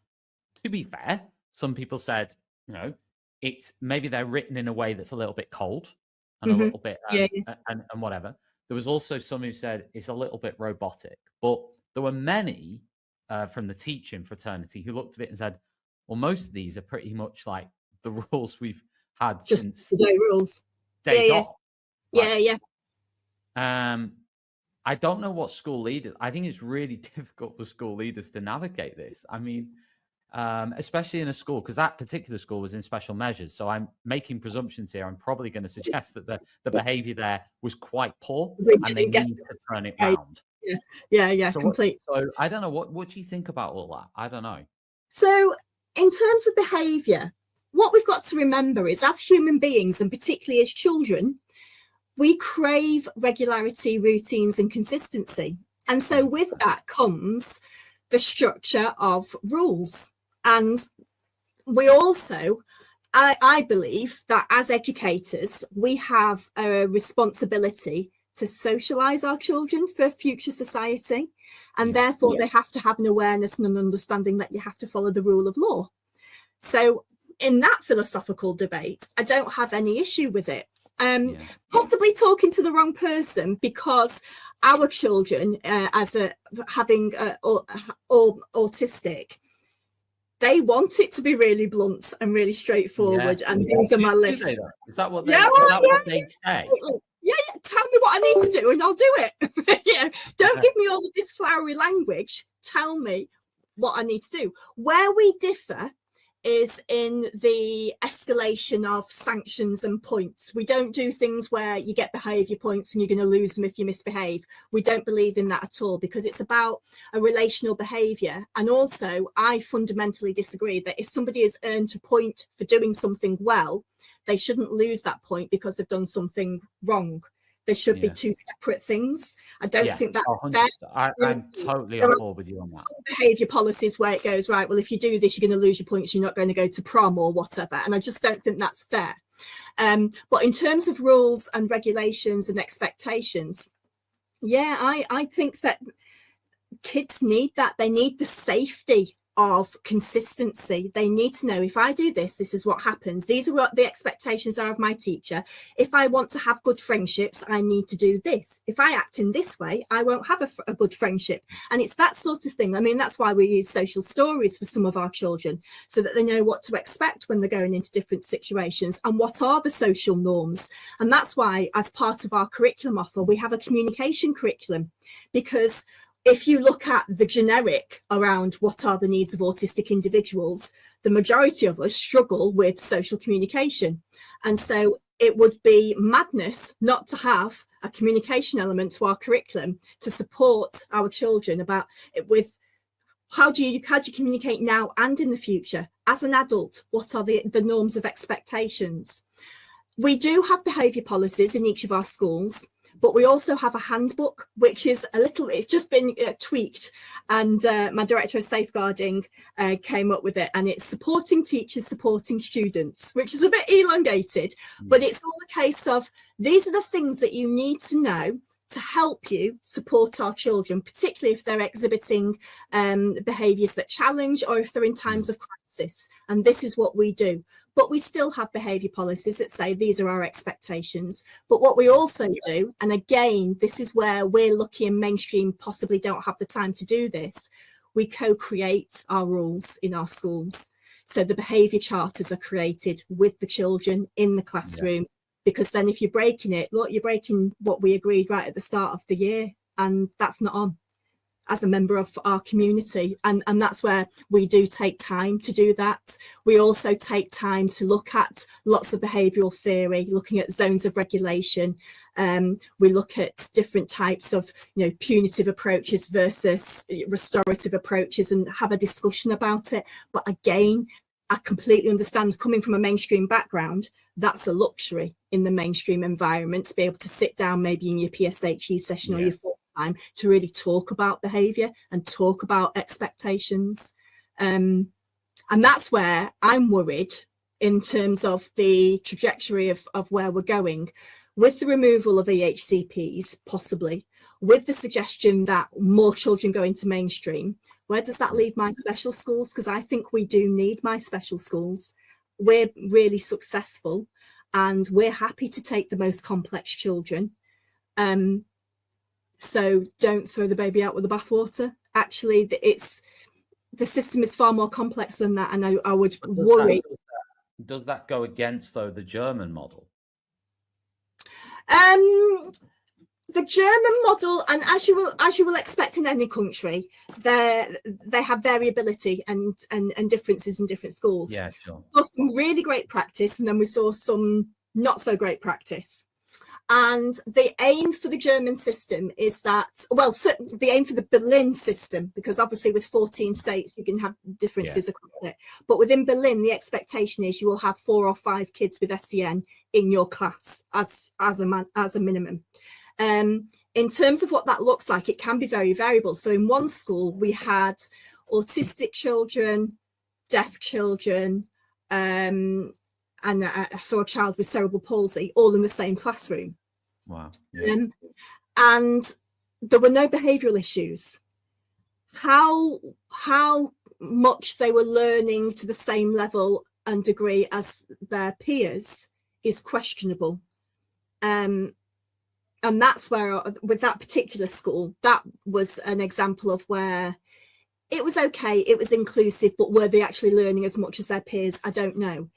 to be fair, some people said, you know, it's maybe they're written in a way that's a little bit cold and a little bit and whatever. There was also some who said it's a little bit robotic, but there were many from the teaching fraternity who looked at it and said, well, most of these are pretty much like the rules we've had Just since day rules. day Yeah, dot. Like, yeah. I don't know what school leaders, I think it's really difficult for school leaders to navigate this. I mean, especially in a school, because that particular school was in special measures. So I'm making presumptions here. I'm probably going to suggest that the behavior there was quite poor and they need to turn it round. Yeah, so complete. So I don't know, what do you think about all that? I don't know. So in terms of behavior, what we've got to remember is, as human beings, and particularly as children, we crave regularity, routines, and consistency. And so with that comes the structure of rules. And we also, I believe that as educators, we have a responsibility to socialise our children for future society. And therefore, they have to have an awareness and an understanding that you have to follow the rule of law. So in that philosophical debate, I don't have any issue with it. Possibly talking to the wrong person, because our children, having autistic, they want it to be really blunt and really straightforward. And these are my lists. Is that what they say? Yeah, tell me what I need to do and I'll do it. Don't give me all of this flowery language. Tell me what I need to do. Where we differ is in the escalation of sanctions and points. We don't do things where you get behaviour points and you're going to lose them if you misbehave. We don't believe in that at all, because it's about a relational behaviour. And also, I fundamentally disagree that if somebody has earned a point for doing something well, they shouldn't lose that point because they've done something wrong. They should be two separate things. I don't think that's fair. I'm totally on board with you on that. Behaviour policies where it goes, right, well, if you do this, you're going to lose your points, you're not going to go to prom or whatever. And I just don't think that's fair. But in terms of rules and regulations and expectations, I think that kids need that. They need the safety of consistency. They need to know, if I do this, this is what happens. These are what the expectations are of my teacher. If I want to have good friendships, I need to do this. If I act in this way, I won't have a good friendship. And it's that sort of thing. I mean, that's why we use social stories for some of our children, so that they know what to expect when they're going into different situations and what are the social norms. And that's why, as part of our curriculum offer, we have a communication curriculum, because if you look at the generic around what are the needs of autistic individuals, the majority of us struggle with social communication. And so it would be madness not to have a communication element to our curriculum to support our children about it, with how do you communicate now and in the future? As an adult, what are the norms of expectations? We do have behaviour policies in each of our schools, but we also have a handbook, which is it's just been tweaked, and my director of safeguarding came up with it, and it's supporting teachers, supporting students, which is a bit elongated, but it's all a case of, these are the things that you need to know to help you support our children, particularly if they're exhibiting behaviours that challenge, or if they're in times of crisis. And this is what we do. But we still have behaviour policies that say these are our expectations. But what we also do, and again, this is where we're lucky and mainstream possibly don't have the time to do this, we co-create our rules in our schools. So the behaviour charters are created with the children in the classroom, because then if you're breaking it, look, you're breaking what we agreed right at the start of the year, and that's not on as a member of our community. And that's where we do take time to do that. We also take time to look at lots of behavioural theory, looking at zones of regulation. We look at different types of, punitive approaches versus restorative approaches, and have a discussion about it. But again, I completely understand, coming from a mainstream background, that's a luxury in the mainstream environment, to be able to sit down maybe in your PSHE session or your full time to really talk about behaviour and talk about expectations. And that's where I'm worried in terms of the trajectory of where we're going, with the removal of EHCPs, possibly, with the suggestion that more children go into mainstream. Where does that leave my special schools? Because I think we do need my special schools. We're really successful and we're happy to take the most complex children. So don't throw the baby out with the bathwater. Actually, the system is far more complex than that, and I would worry. Does that go against, though, the German model? The German model, and as you will expect in any country, they have variability and differences in different schools. Yeah, sure. We saw some really great practice, and then we saw some not so great practice. And the aim for the German system is that, well, the aim for the Berlin system, because obviously with 14 states you can have differences across it, but within Berlin the expectation is you will have 4 or 5 kids with SEN in your class as a minimum. In terms of what that looks like, it can be very variable. So in one school we had autistic children, deaf children, and I saw a child with cerebral palsy all in the same classroom. Wow. Yeah. And there were no behavioural issues. How much they were learning to the same level and degree as their peers is questionable. And that's where, with that particular school, that was an example of where it was okay, it was inclusive, but were they actually learning as much as their peers? I don't know.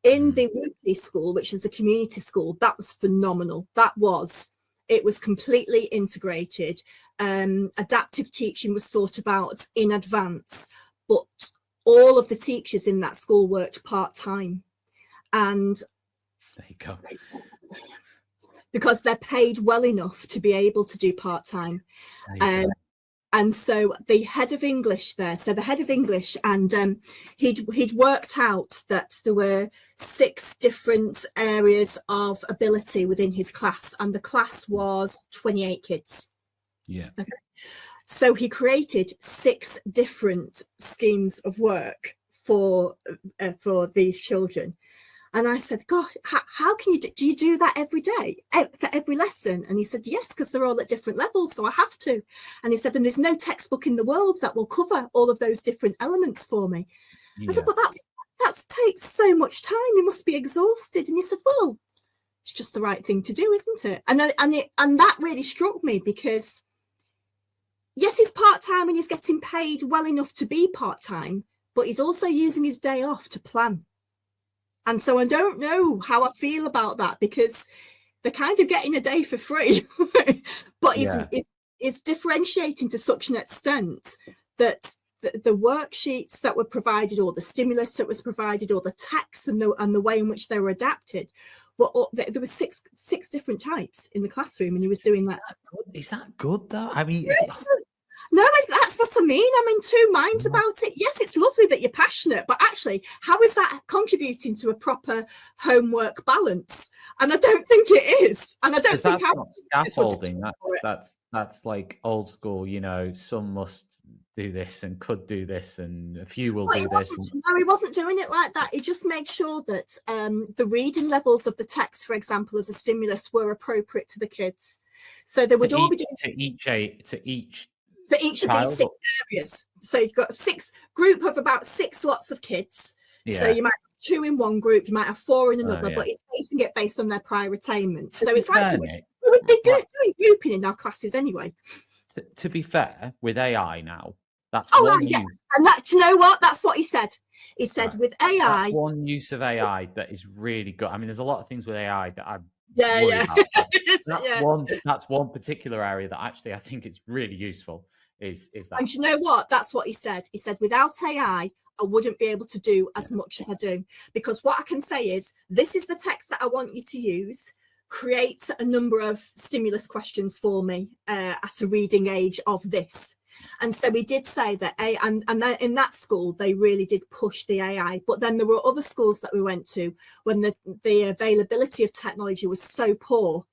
In the Woodley school, which is a community school, that was phenomenal. It was completely integrated. Adaptive teaching was thought about in advance, but all of the teachers in that school worked part-time. And there you go. Because they're paid well enough to be able to do part-time. And so the head of English there, and he'd worked out that there were 6 different areas of ability within his class, and the class was 28 kids. Yeah. Okay. So he created 6 different schemes of work for these children. And I said, God, how can you do you do that every day for every lesson? And he said, yes, because they're all at different levels, so I have to. And he said, and there's no textbook in the world that will cover all of those different elements for me. Yeah. I said, but that takes so much time. You must be exhausted. And he said, well, it's just the right thing to do, isn't it? And that really struck me, because yes, he's part-time and he's getting paid well enough to be part-time, but he's also using his day off to plan. And so I don't know how I feel about that, because they're kind of getting a day for free, but it's differentiating to such an extent that the worksheets that were provided, or the stimulus that was provided, or the text and the way in which they were adapted, there were six different types in the classroom, and he was doing that. Is that good though? I mean, no, that's what I mean. I'm in 2 minds about it. Yes, it's lovely that you're passionate, but actually, how is that contributing to a proper homework balance? And I don't think it is. And I don't think that's scaffolding. That's like old school. You know, some must do this and could do this, and a few will do this. No, he wasn't doing it like that. He just made sure that the reading levels of the text, for example, as a stimulus, were appropriate to the kids. So they would all be doing to each. For each of these 6 areas. So you've got a group of about 6 lots of kids. Yeah. So you might have 2 in one group, you might have 4 in another, but it's basing it based on their prior attainment. So it's like we would be doing grouping in our classes anyway. To be fair, with AI now, that's one use. And that, do you know what? That's what he said. He said with AI. That's one use of AI that is really good. I mean, there's a lot of things with AI that I'm that's one particular area that actually I think it's really useful. Is that? And you know what? That's what he said. He said, without AI, I wouldn't be able to do as much as I do, because what I can say is, this is the text that I want you to use. Create a number of stimulus questions for me at a reading age of this. And so we did say that and in that school they really did push the AI, but then there were other schools that we went to when the availability of technology was so poor.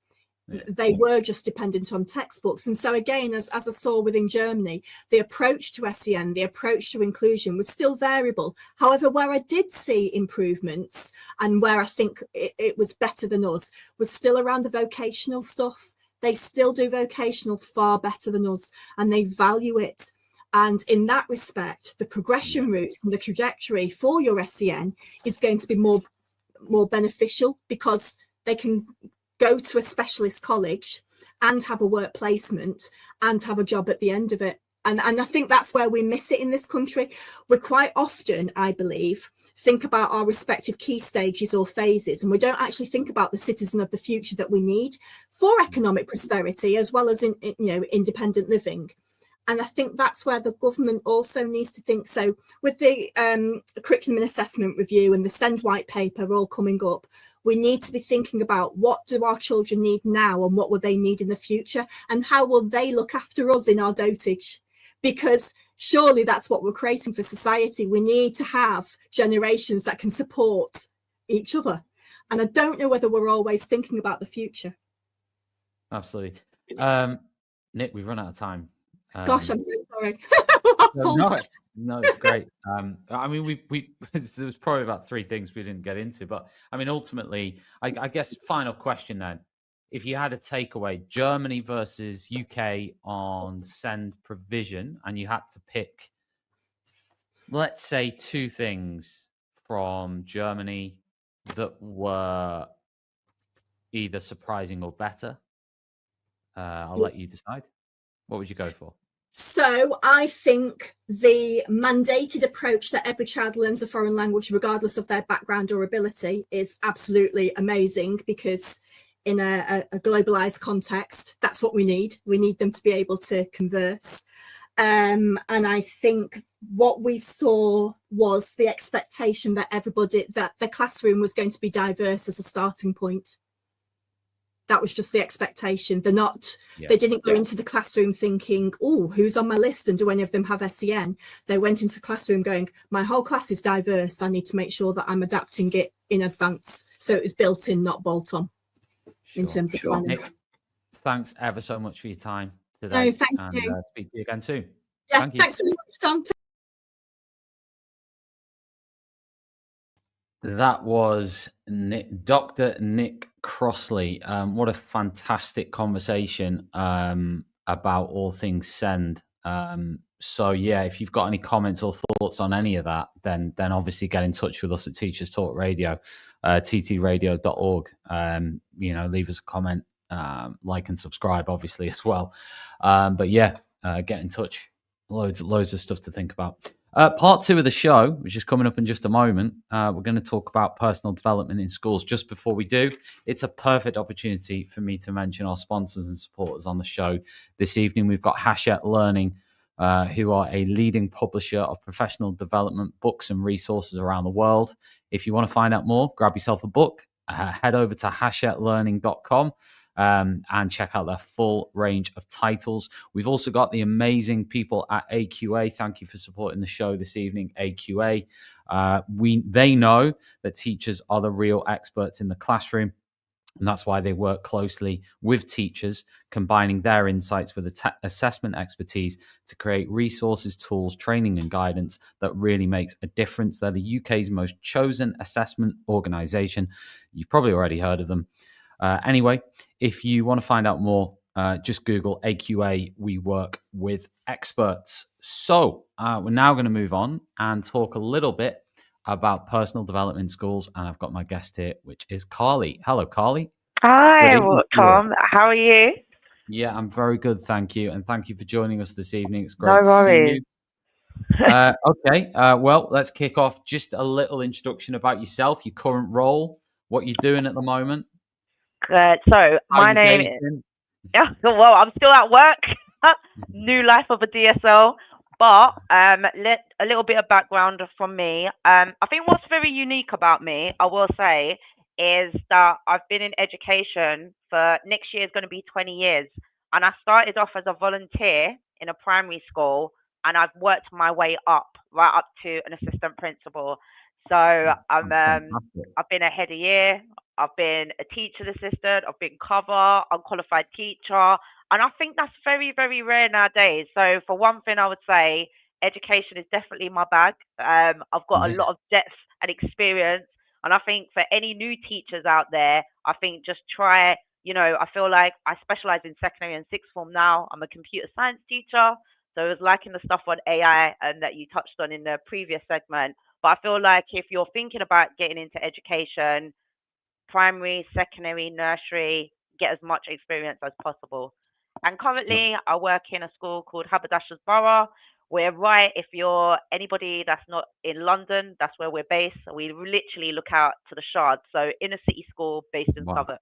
They were just dependent on textbooks. And so again, as I saw within Germany, the approach to SEN, the approach to inclusion was still variable. However, where I did see improvements and where I think it was better than us was still around the vocational stuff. They still do vocational far better than us, and they value it. And in that respect, the progression routes and the trajectory for your SEN is going to be more beneficial, because they can go to a specialist college and have a work placement and have a job at the end of it. And I think that's where we miss it in this country. We quite often, I believe, think about our respective key stages or phases, and we don't actually think about the citizen of the future that we need for economic prosperity as well as independent living. And I think that's where the government also needs to think. So with the curriculum and assessment review and the SEND white paper all coming up, we need to be thinking about what do our children need now and what will they need in the future, and how will they look after us in our dotage? Because surely that's what we're creating for society. We need to have generations that can support each other. And I don't know whether we're always thinking about the future. Absolutely. Nick, we've run out of time. Gosh, I'm so sorry. No, it's great. I mean, there was probably about 3 things we didn't get into, but I mean, ultimately, I guess final question then. If you had a takeaway, Germany versus UK on SEND provision, and you had to pick, let's say, 2 things from Germany that were either surprising or better, I'll let you decide. What would you go for? So I think the mandated approach that every child learns a foreign language, regardless of their background or ability, is absolutely amazing, because in a globalized context, that's what we need. We need them to be able to converse. And I think what we saw was the expectation that that the classroom was going to be diverse as a starting point. That was just the expectation. They didn't go into the classroom thinking, oh, who's on my list and do any of them have SEN? They went into the classroom going, my whole class is diverse. I need to make sure that I'm adapting it in advance. So it was built in, not bolt on. In terms of planning. Nick, thanks ever so much for your time today. No, thank you. Speak to you again soon. Yeah, thank you. Thanks very much, Tom. That was Dr. Nick Crossley. What a fantastic conversation about all things SEND. So yeah, if you've got any comments or thoughts on any of that, then obviously get in touch with us at Teachers Talk Radio, ttradio.org. Leave us a comment, like and subscribe, obviously, as well. But yeah, get in touch. Loads of stuff to think about. Part 2 of the show, which is coming up in just a moment, we're going to talk about personal development in schools. Just before we do, it's a perfect opportunity for me to mention our sponsors and supporters on the show. This evening, we've got Hachette Learning, who are a leading publisher of professional development books and resources around the world. If you want to find out more, grab yourself a book, head over to hachetteLearning.com. And check out their full range of titles. We've also got the amazing people at AQA. Thank you for supporting the show this evening, AQA. They know that teachers are the real experts in the classroom, and that's why they work closely with teachers, combining their insights with assessment expertise to create resources, tools, training, and guidance that really makes a difference. They're the UK's most chosen assessment organisation. You've probably already heard of them. Anyway, if you want to find out more, just Google AQA. We work with experts. So we're now going to move on and talk a little bit about personal development in schools. And I've got my guest here, which is Carly. Hello, Carly. Hi, Tom. How are you? Yeah, I'm very good. Thank you. And thank you for joining us this evening. It's great No to worries. see you. Okay. Well, let's kick off. Just a little introduction about yourself, your current role, what you're doing at the moment. So my name is, well, I'm still at work, new life of a DSL, but a little bit of background from me. I think what's very unique about me, I will say, is that I've been in education for next year is going to be 20 years. And I started off as a volunteer in a primary school, and I've worked my way right up to an assistant principal. So I've been a head of year, I've been a teacher's assistant, I've been cover, unqualified teacher, and I think that's very, very rare nowadays. So for one thing, I would say education is definitely my bag. I've got a lot of depth and experience, and I think for any new teachers out there, I think just try, I feel like I specialize in secondary and sixth form now. I'm a computer science teacher, so I was liking the stuff on AI and that you touched on in the previous segment. But I feel like if you're thinking about getting into education, primary, secondary, nursery, get as much experience as possible. And currently, I work in a school called Haberdashers Borough. We're right, if you're anybody that's not in London, that's where we're based. We literally look out to the Shard. So inner city school based in Wow. Southwark.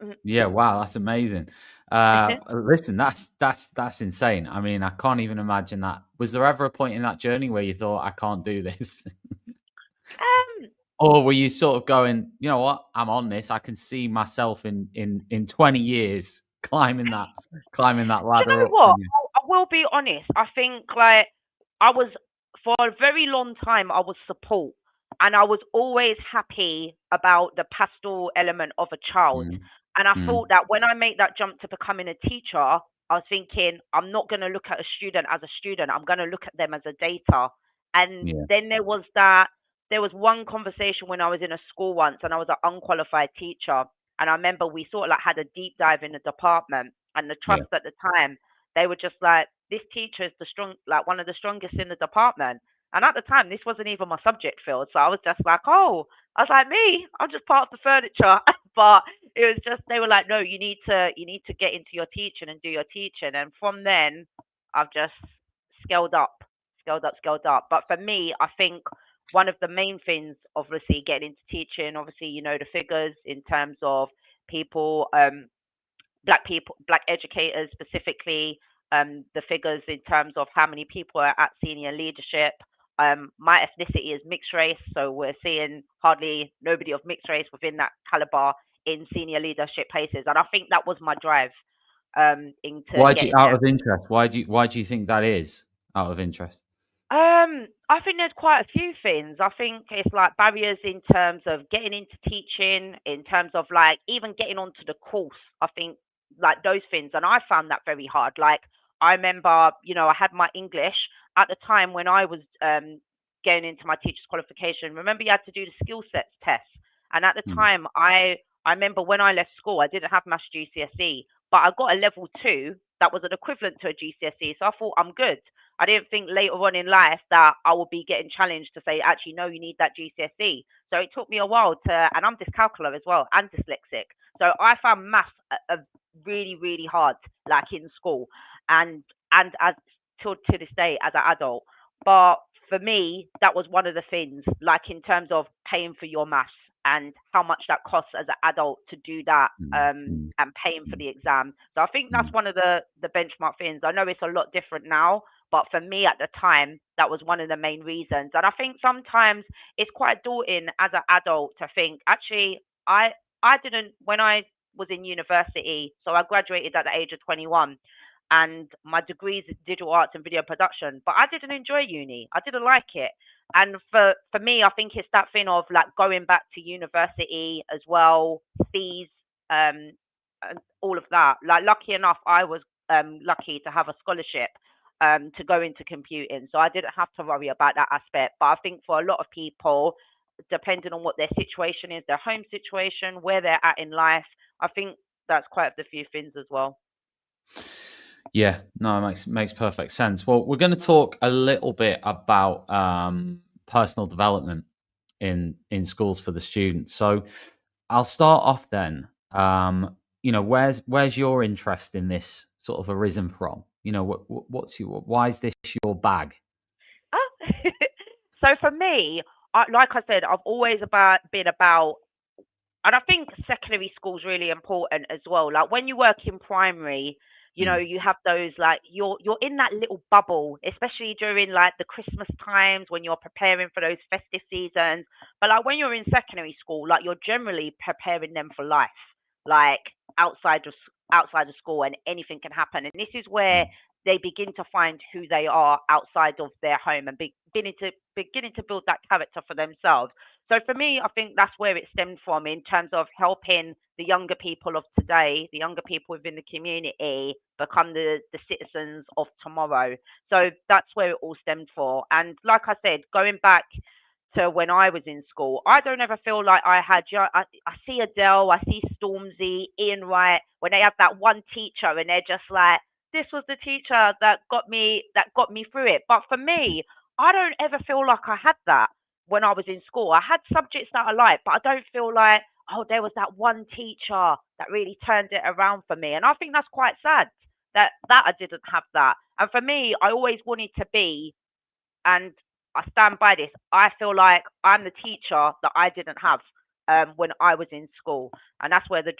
Mhm. Yeah, wow, that's amazing. Listen, that's insane. I mean, I can't even imagine that. Was there ever a point in that journey where you thought, I can't do this? Um, Or were you sort of going, you know what, I'm on this. I can see myself in 20 years climbing that Do you ladder know up. what? And I will be honest. I think like I was for a very long time. I was support, and I was always happy about the pastoral element of a child. mm, And I mm, thought that when I made that jump to becoming a teacher, I was thinking I'm not going to look at a student as a student. I'm going to look at them as a data. And yeah, then there was that. There was one conversation when I was in a school once, and I was an unqualified teacher. And I remember we sort of like had a deep dive in the department, and the yeah. trust at the time, they were just like, this teacher is the strong, like one of the strongest in the department. And at the time, this wasn't even my subject field, so I was just like, oh, I was like, me, I'm just part of the furniture. But it was just they were like, no, you need to get into your teaching and do your teaching. And from then, I've just scaled up, scaled up, scaled up. But for me, I think one of the main things, obviously, getting into teaching, obviously, the figures in terms of people, people, black educators specifically, the figures in terms of how many people are at senior leadership. My ethnicity is mixed race, so we're seeing hardly nobody of mixed race within that caliber in senior leadership places, and I think that was my drive into Why do you, getting out there. of interest, why do you think that is out of interest? I think there's quite a few things. I think it's like barriers in terms of getting into teaching, in terms of like even getting onto the course. I think like those things, and I found that very hard. Like I remember, I had my English at the time when I was getting into my teacher's qualification. Remember, you had to do the skill sets test, and at the Mm, time, I remember when I left school, I didn't have maths GCSE, but I got a level two that was an equivalent to a GCSE. So I thought I'm good. I didn't think later on in life that I would be getting challenged to say, actually, no, you need that GCSE. So it took me a while and I'm dyscalculic as well and dyslexic. So I found maths really, really hard, like in school, and as to this day as an adult. But for me, that was one of the things, like in terms of paying for your maths and how much that costs as an adult to do that, mm, mm, and paying for mm, the exam. So I think that's mm. one of the benchmark things. I know it's a lot different now, but for me at the time, that was one of the main reasons. And I think sometimes it's quite daunting as an adult to think, actually, I didn't when I was in university, so I graduated at the age of 21 and my degree is in digital arts and video production, but I didn't enjoy uni. I didn't like it. And for me, I think it's that thing of like going back to university as well, fees, and all of that. Like lucky enough, I was lucky to have a scholarship to go into computing, so I didn't have to worry about that aspect. But I think for a lot of people, depending on what their situation is, their home situation, where they're at in life, I think that's quite a few things as well. Yeah, no, it makes perfect sense. Well, we're going to talk a little bit about personal development in schools for the students. So I'll start off then. Where's your interest in this sort of arisen from? Why is this your bag? Oh. So for me, like I said, I've always been about, and I think secondary school is really important as well. Like when you work in primary, Mm, you have those like you're in that little bubble, especially during like the Christmas times when you're preparing for those festive seasons. But like when you're in secondary school, like you're generally preparing them for life, like outside of school, and anything can happen. And this is where mm, they begin to find who they are outside of their home and beginning to build that character for themselves. So for me, I think that's where it stemmed from in terms of helping the younger people of today, the younger people within the community, become the citizens of tomorrow. So that's where it all stemmed for. And like I said, going back to when I was in school, I don't ever feel like I had. I see Adele, I see Stormzy, Ian Wright, when they have that one teacher, and they're just like, "This was the teacher that got me through it." But for me, I don't ever feel like I had that when I was in school. I had subjects that I liked, but I don't feel like oh, there was that one teacher that really turned it around for me. And I think that's quite sad that I didn't have that. And for me, I always wanted to be, and I stand by this, I feel like I'm the teacher that I didn't have when I was in school. And that's where the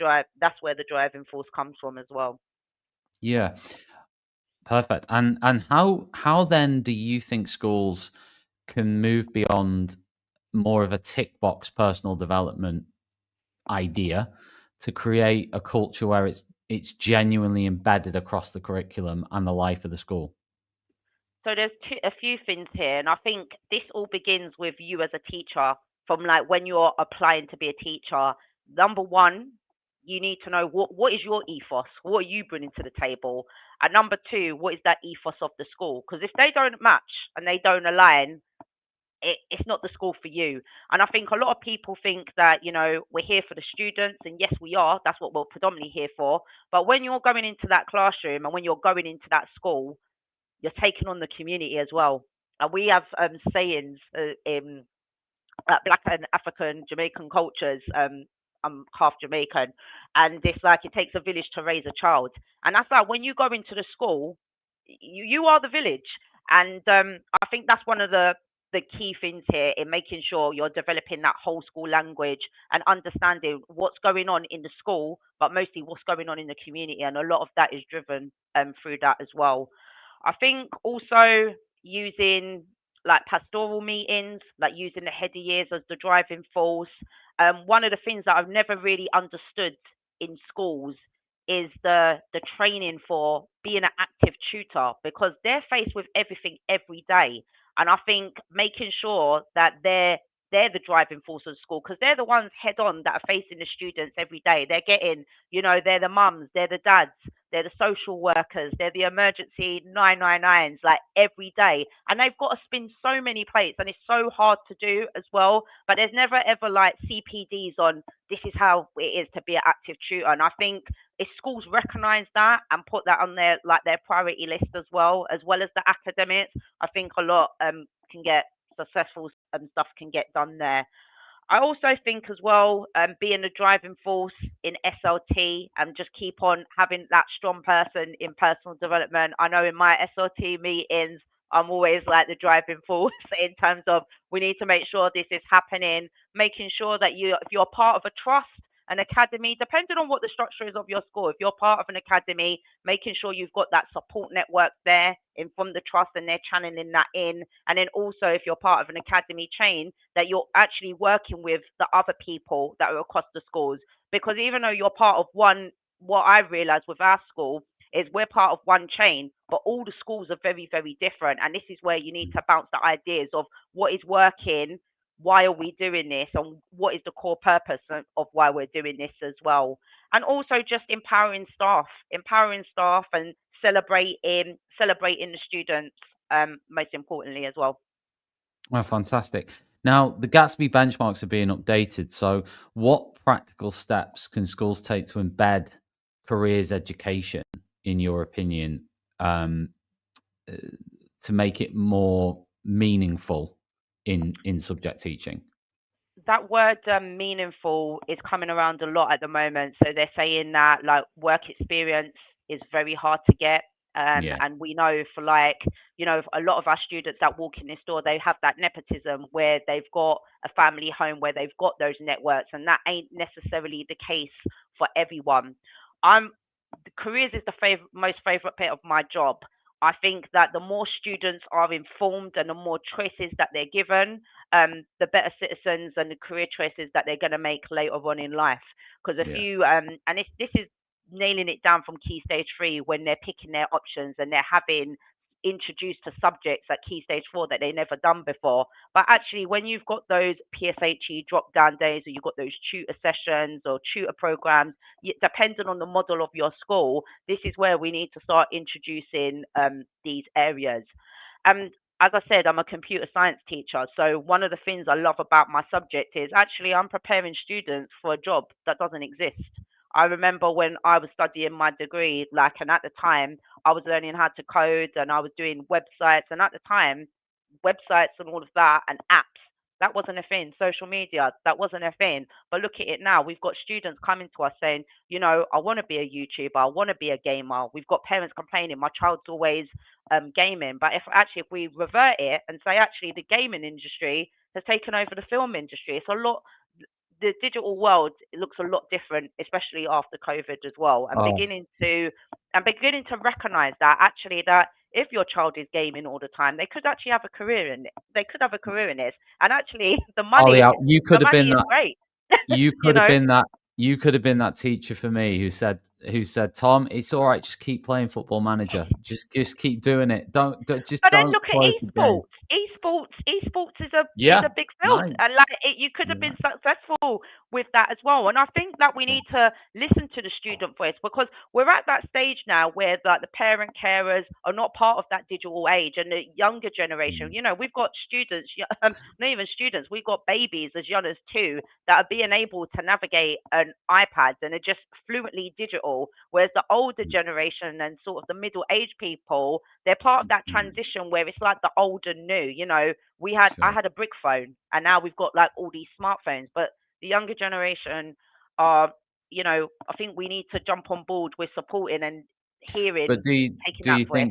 driving force comes from as well. Yeah, perfect. And how then do you think schools can move beyond more of a tick box personal development idea to create a culture where it's genuinely embedded across the curriculum and the life of the school? So there's a few things here, and I think this all begins with you as a teacher. From like when you're applying to be a teacher, number one, you need to know what is your ethos, what are you bringing to the table, and number two, what is that ethos of the school? Because if they don't match and they don't align, it's not the school for you. And I think a lot of people think that, we're here for the students, and yes, we are. That's what we're predominantly here for. But when you're going into that classroom and when you're going into that school, you're taking on the community as well. And we have sayings in Black and African Jamaican cultures. I'm half Jamaican, and it's like it takes a village to raise a child. And that's like when you go into the school, you are the village. And I think that's one of the key things here in making sure you're developing that whole school language and understanding what's going on in the school, but mostly what's going on in the community. And a lot of that is driven through that as well. I think also using like pastoral meetings, like using the head of years as the driving force. One of the things that I've never really understood in schools is the training for being an active tutor, because they're faced with everything every day. And I think making sure that they're the driving force of school, because they're the ones head on that are facing the students every day. They're getting, they're the mums, they're the dads, they're the social workers, they're the emergency 999s, like every day. And they've got to spin so many plates, and it's so hard to do as well. But there's never ever like CPDs on this is how it is to be an active tutor. And I think if schools recognize that and put that on their priority list as well as the academics, I think a lot can get successful and stuff can get done there. I also think as well, being a driving force in SLT and just keep on having that strong person in personal development. I know in my SLT meetings, I'm always like the driving force in terms of we need to make sure this is happening, making sure that if you're part of a trust, an academy, depending on what the structure is of your school, if you're part of an academy, making sure you've got that support network there in from the trust and they're channeling that in. And then also if you're part of an academy chain, that you're actually working with the other people that are across the schools. Because even though you're part of one, what I realized with our school is we're part of one chain, but all the schools are very, very different. And this is where you need to bounce the ideas of what is working, why are we doing this, and what is the core purpose of why we're doing this as well. And also just empowering staff and celebrating the students, most importantly as well. Well, fantastic. Now, the Gatsby benchmarks are being updated. So, what practical steps can schools take to embed careers education, in your opinion, to make it more meaningful in subject teaching? That word meaningful is coming around a lot at the moment. So they're saying that like work experience is very hard to get. Yeah. And we know for a lot of our students that walk in this door, they have that nepotism where they've got a family home where they've got those networks, and that ain't necessarily the case for everyone. Careers is the most favorite bit of my job. I think that the more students are informed and the more choices that they're given, the better citizens and the career choices that they're going to make later on in life. Because this is nailing it down from Key Stage 3 when they're picking their options and they're having introduced to subjects at Key Stage 4 that they never done before. But actually, when you've got those PSHE drop-down days, or you've got those tutor sessions or tutor programs, depending on the model of your school, this is where we need to start introducing these areas. As I said, I'm a computer science teacher. So one of the things I love about my subject is actually I'm preparing students for a job that doesn't exist. I remember when I was studying my degree, and at the time I was learning how to code and I was doing websites. And at the time, websites and all of that and apps That wasn't a thing. Social media, that wasn't a thing. But look at it now. We've got students coming to us saying, I want to be a YouTuber. I want to be a gamer. We've got parents complaining, my child's always gaming. But if we revert it and say, actually, the gaming industry has taken over the film industry, it's a lot. The digital world, it looks a lot different, especially after COVID as well, and Oh, beginning to recognize that actually that if your child is gaming all the time, they could actually have a career in it. They could have a career in this, and actually the money, Ollie, you the could have money been is that. great. You You could have know, been that. You could have been that teacher for me who said, Tom, it's all right. Just keep playing Football Manager. Just keep doing it. Don't just But then don't look at close the game. Esports is a Yeah, big field, nice. and you could have been successful with that as well. And I think that we need to listen to the student voice, because we're at that stage now where the parent carers are not part of that digital age, and the younger generation. We've got students, not even students, we've got babies as young as 2 that are being able to navigate an iPad and are just fluently digital, whereas the older generation and sort of the middle aged people, they're part of that transition where it's like the old and new. I had a brick phone, and now we've got like all these smartphones. But the younger generation are, I think we need to jump on board with supporting and hearing, But taking do that you voice.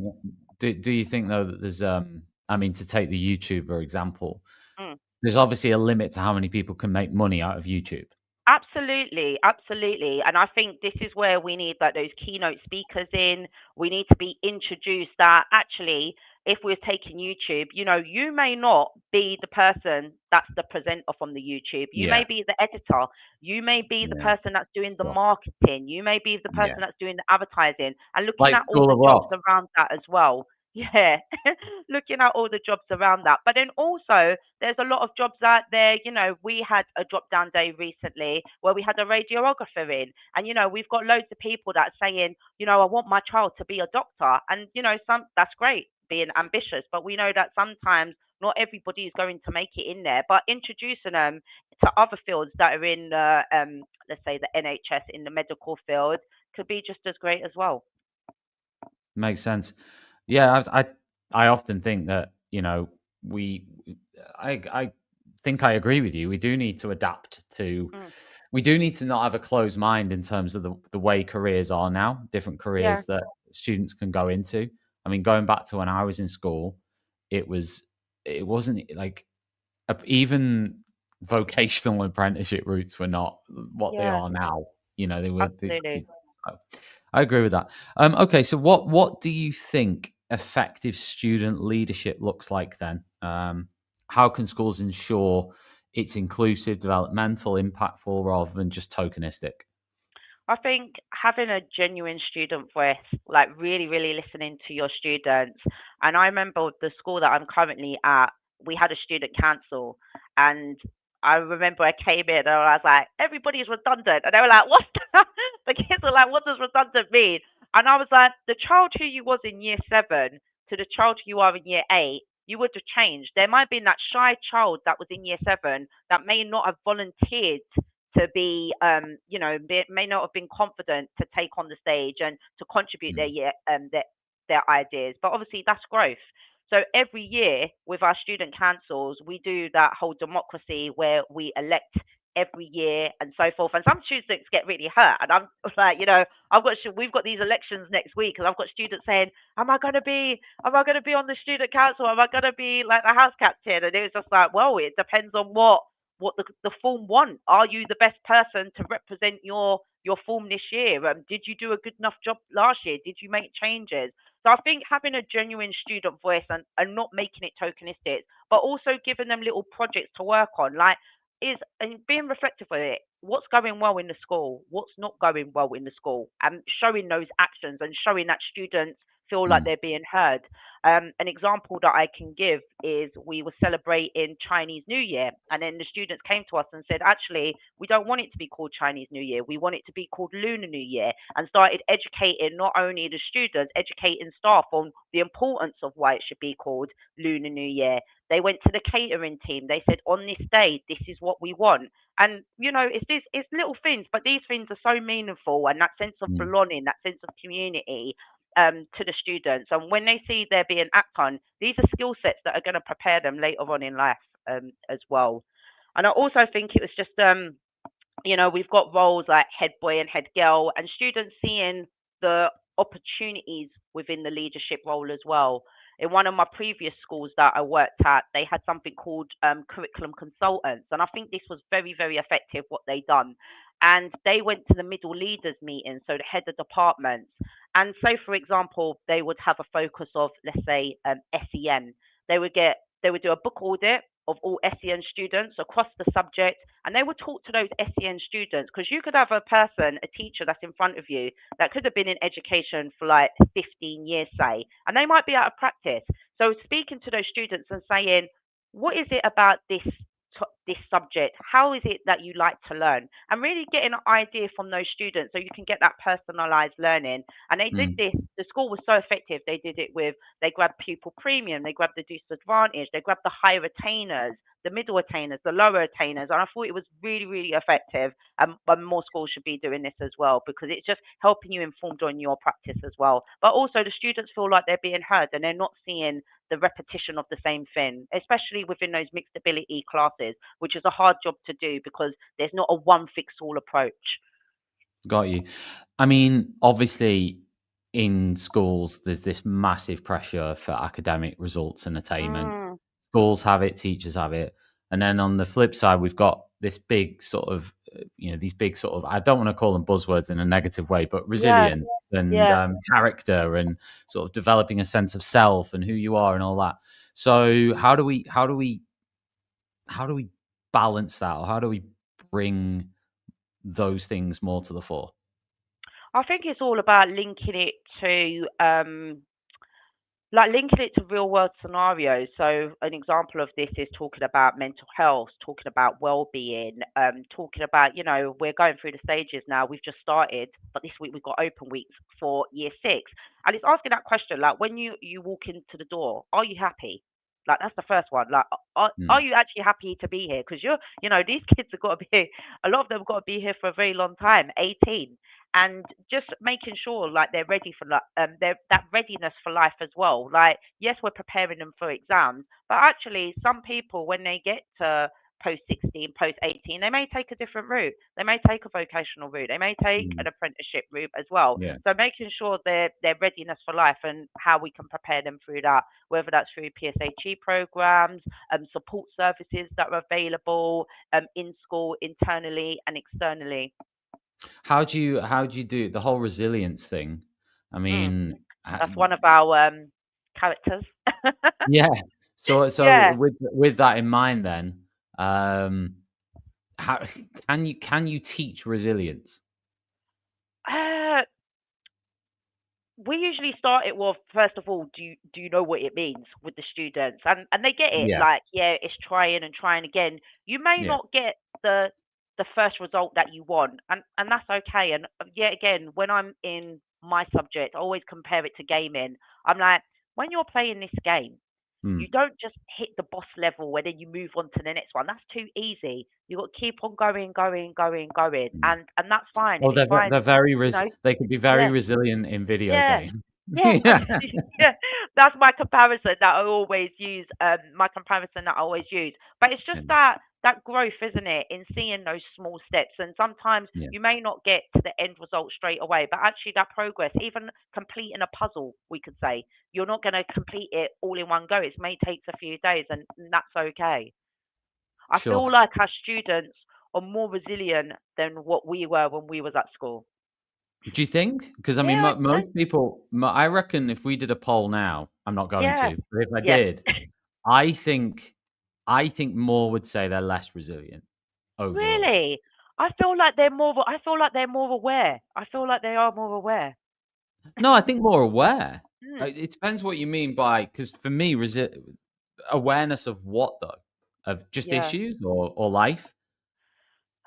think do you think though that there's I mean, to take the YouTuber example, Mm. there's obviously a limit to how many people can make money out of YouTube. Absolutely, absolutely. And I think this is where we need like those keynote speakers in. We need to be introduced that actually, if we're taking YouTube, you may not be the person that's the presenter from the YouTube. You may Yeah, be the editor. You may be the yeah, person that's doing the sure. marketing. You may be the Yeah. person that's doing the advertising, and looking Like at all School the of jobs Rock. around that as well. Yeah, looking at all the jobs around that. But then also, there's a lot of jobs out there. We had a drop down day recently where we had a radiographer in, and we've got loads of people that are saying, I want my child to be a doctor, and that's great, being ambitious, but we know that sometimes not everybody is going to make it in there. But introducing them to other fields that are in, let's say, the NHS, in the medical field, could be just as great as well. Makes sense. Yeah, I often think that, we I think I agree with you. We do need to adapt to Mm. we do need to not have a closed mind in terms of the way careers are now, different Yeah. careers that students can go into. I mean, going back to when I was in school, it wasn't like even vocational apprenticeship routes were not what they Yeah, are now. They were. absolutely. I agree with that. Okay, so what do you think effective student leadership looks like then? How can schools ensure it's inclusive, developmental, impactful, rather than just tokenistic? I think having a genuine student voice, like really, really listening to your students. And I remember the school that I'm currently at, we had a student council, and I remember I came in and I was like, everybody's redundant. And they were like, what's that? The kids were like, what does redundant mean? And I was like, the child who you was in year 7 to the child who you are in year 8, you would have changed. There might have been that shy child that was in year 7 that may not have volunteered to be, may not have been confident to take on the stage and to contribute their ideas. But obviously, that's growth. So every year with our student councils, we do that whole democracy where we elect every year and so forth. And some students get really hurt, and I'm like, we've got these elections next week, and I've got students saying, am I going to be on the student council? Am I going to be like the house captain? And it was just like, well, it depends on what the form want. Are you the best person to represent your form this year? Did you do a good enough job last year? Did you make changes? So I think having a genuine student voice and not making it tokenistic, but also giving them little projects to work on, and being reflective of it. What's going well in the school? What's not going well in the school? And showing those actions and showing that students feel like they're being heard. An example that I can give is we were celebrating Chinese New Year, and then the students came to us and said, actually, we don't want it to be called Chinese New Year. We want it to be called Lunar New Year, and started educating not only the students, educating staff on the importance of why it should be called Lunar New Year. They went to the catering team. They said, on this day, this is what we want. And, it's little things, but these things are so meaningful, and that sense of belonging, that sense of community, to the students. And when they see they're being acted on, these are skill sets that are going to prepare them later on in life. as well. And I also think it was just we've got roles like head boy and head girl, and students seeing the opportunities within the leadership role as well. In one of my previous schools that I worked at, they had something called curriculum consultants, and I think this was very, very effective what they done. And they went to the middle leaders meeting, so the head of departments. And so, for example, they would have a focus of, let's say, SEN. They would do a book audit of all SEN students across the subject, and they would talk to those SEN students, because you could have a person, a teacher that's in front of you that could have been in education for like 15 years, say, and they might be out of practice. So speaking to those students and saying, what is it about this subject? How is it that you like to learn? And really getting an idea from those students so you can get that personalized learning. And they did this. The school was so effective. They did it with, they grabbed pupil premium, they grabbed the disadvantaged, they grabbed the higher attainers, the middle attainers, the lower attainers. And I thought it was really, really effective. But more schools should be doing this as well, because it's just helping you informed on your practice as well. But also the students feel like they're being heard and they're not seeing the repetition of the same thing, especially within those mixed ability classes, which is a hard job to do because there's not a one fix all approach. Got you. I mean, obviously, in schools, there's this massive pressure for academic results and attainment. Schools have it, teachers have it. And then on the flip side, we've got this big sort of, these big sort of, I don't want to call them buzzwords in a negative way, but resilience and character and sort of developing a sense of self and who you are and all that. So how do we balance that, or how do we bring those things more to the fore? I think it's all about linking it to real world scenarios. So an example of this is talking about mental health, talking about well-being, talking about, we're going through the stages now. We've just started, but this week we've got open weeks for year 6. And it's asking that question, like when you walk into the door, are you happy? Like that's the first one. Like, are you actually happy to be here? Because these kids have got to be, a lot of them have got to be here for a very long time, 18. And just making sure like they're ready for that readiness for life as well. Like, yes, we're preparing them for exams, but actually some people, when they get to post 16, post 18, they may take a different route. They may take a vocational route. They may take an apprenticeship route as well. Yeah. So making sure their readiness for life and how we can prepare them through that, whether that's through PSHE programs, support services that are available in school, internally and externally. How do you do the whole resilience thing? I mean, that's one of our characters. Yeah. So Yeah. with that in mind, then, how can you teach resilience? We usually start it with, first of all, do you know what it means with the students, and they get it. Yeah. Like, it's trying and trying again. You may not get the first result that you want, and that's okay. And yet again, when I'm in my subject, I always compare it to gaming. I'm like, when you're playing this game, you don't just hit the boss level and then you move on to the next one. That's too easy. You got to keep on going, and that's fine. Well, they're very they could be very Yeah. resilient in video Yeah. games. Yeah, that's my comparison that I always use. But it's just that growth, isn't it, in seeing those small steps. And sometimes you may not get to the end result straight away, but actually that progress, even completing a puzzle, we could say, you're not going to complete it all in one go. It may take a few days, and that's okay. I feel like our students are more resilient than what we were when we was at school. Do you think? Because I mean, most people, I reckon if we did a poll now, I'm not going to, but if I did, I think more would say they're less resilient overall. Really? I feel like they're more aware. I feel like they are more aware. No, I think more aware. It depends what you mean by, because for me, awareness of what though? Of just issues or life?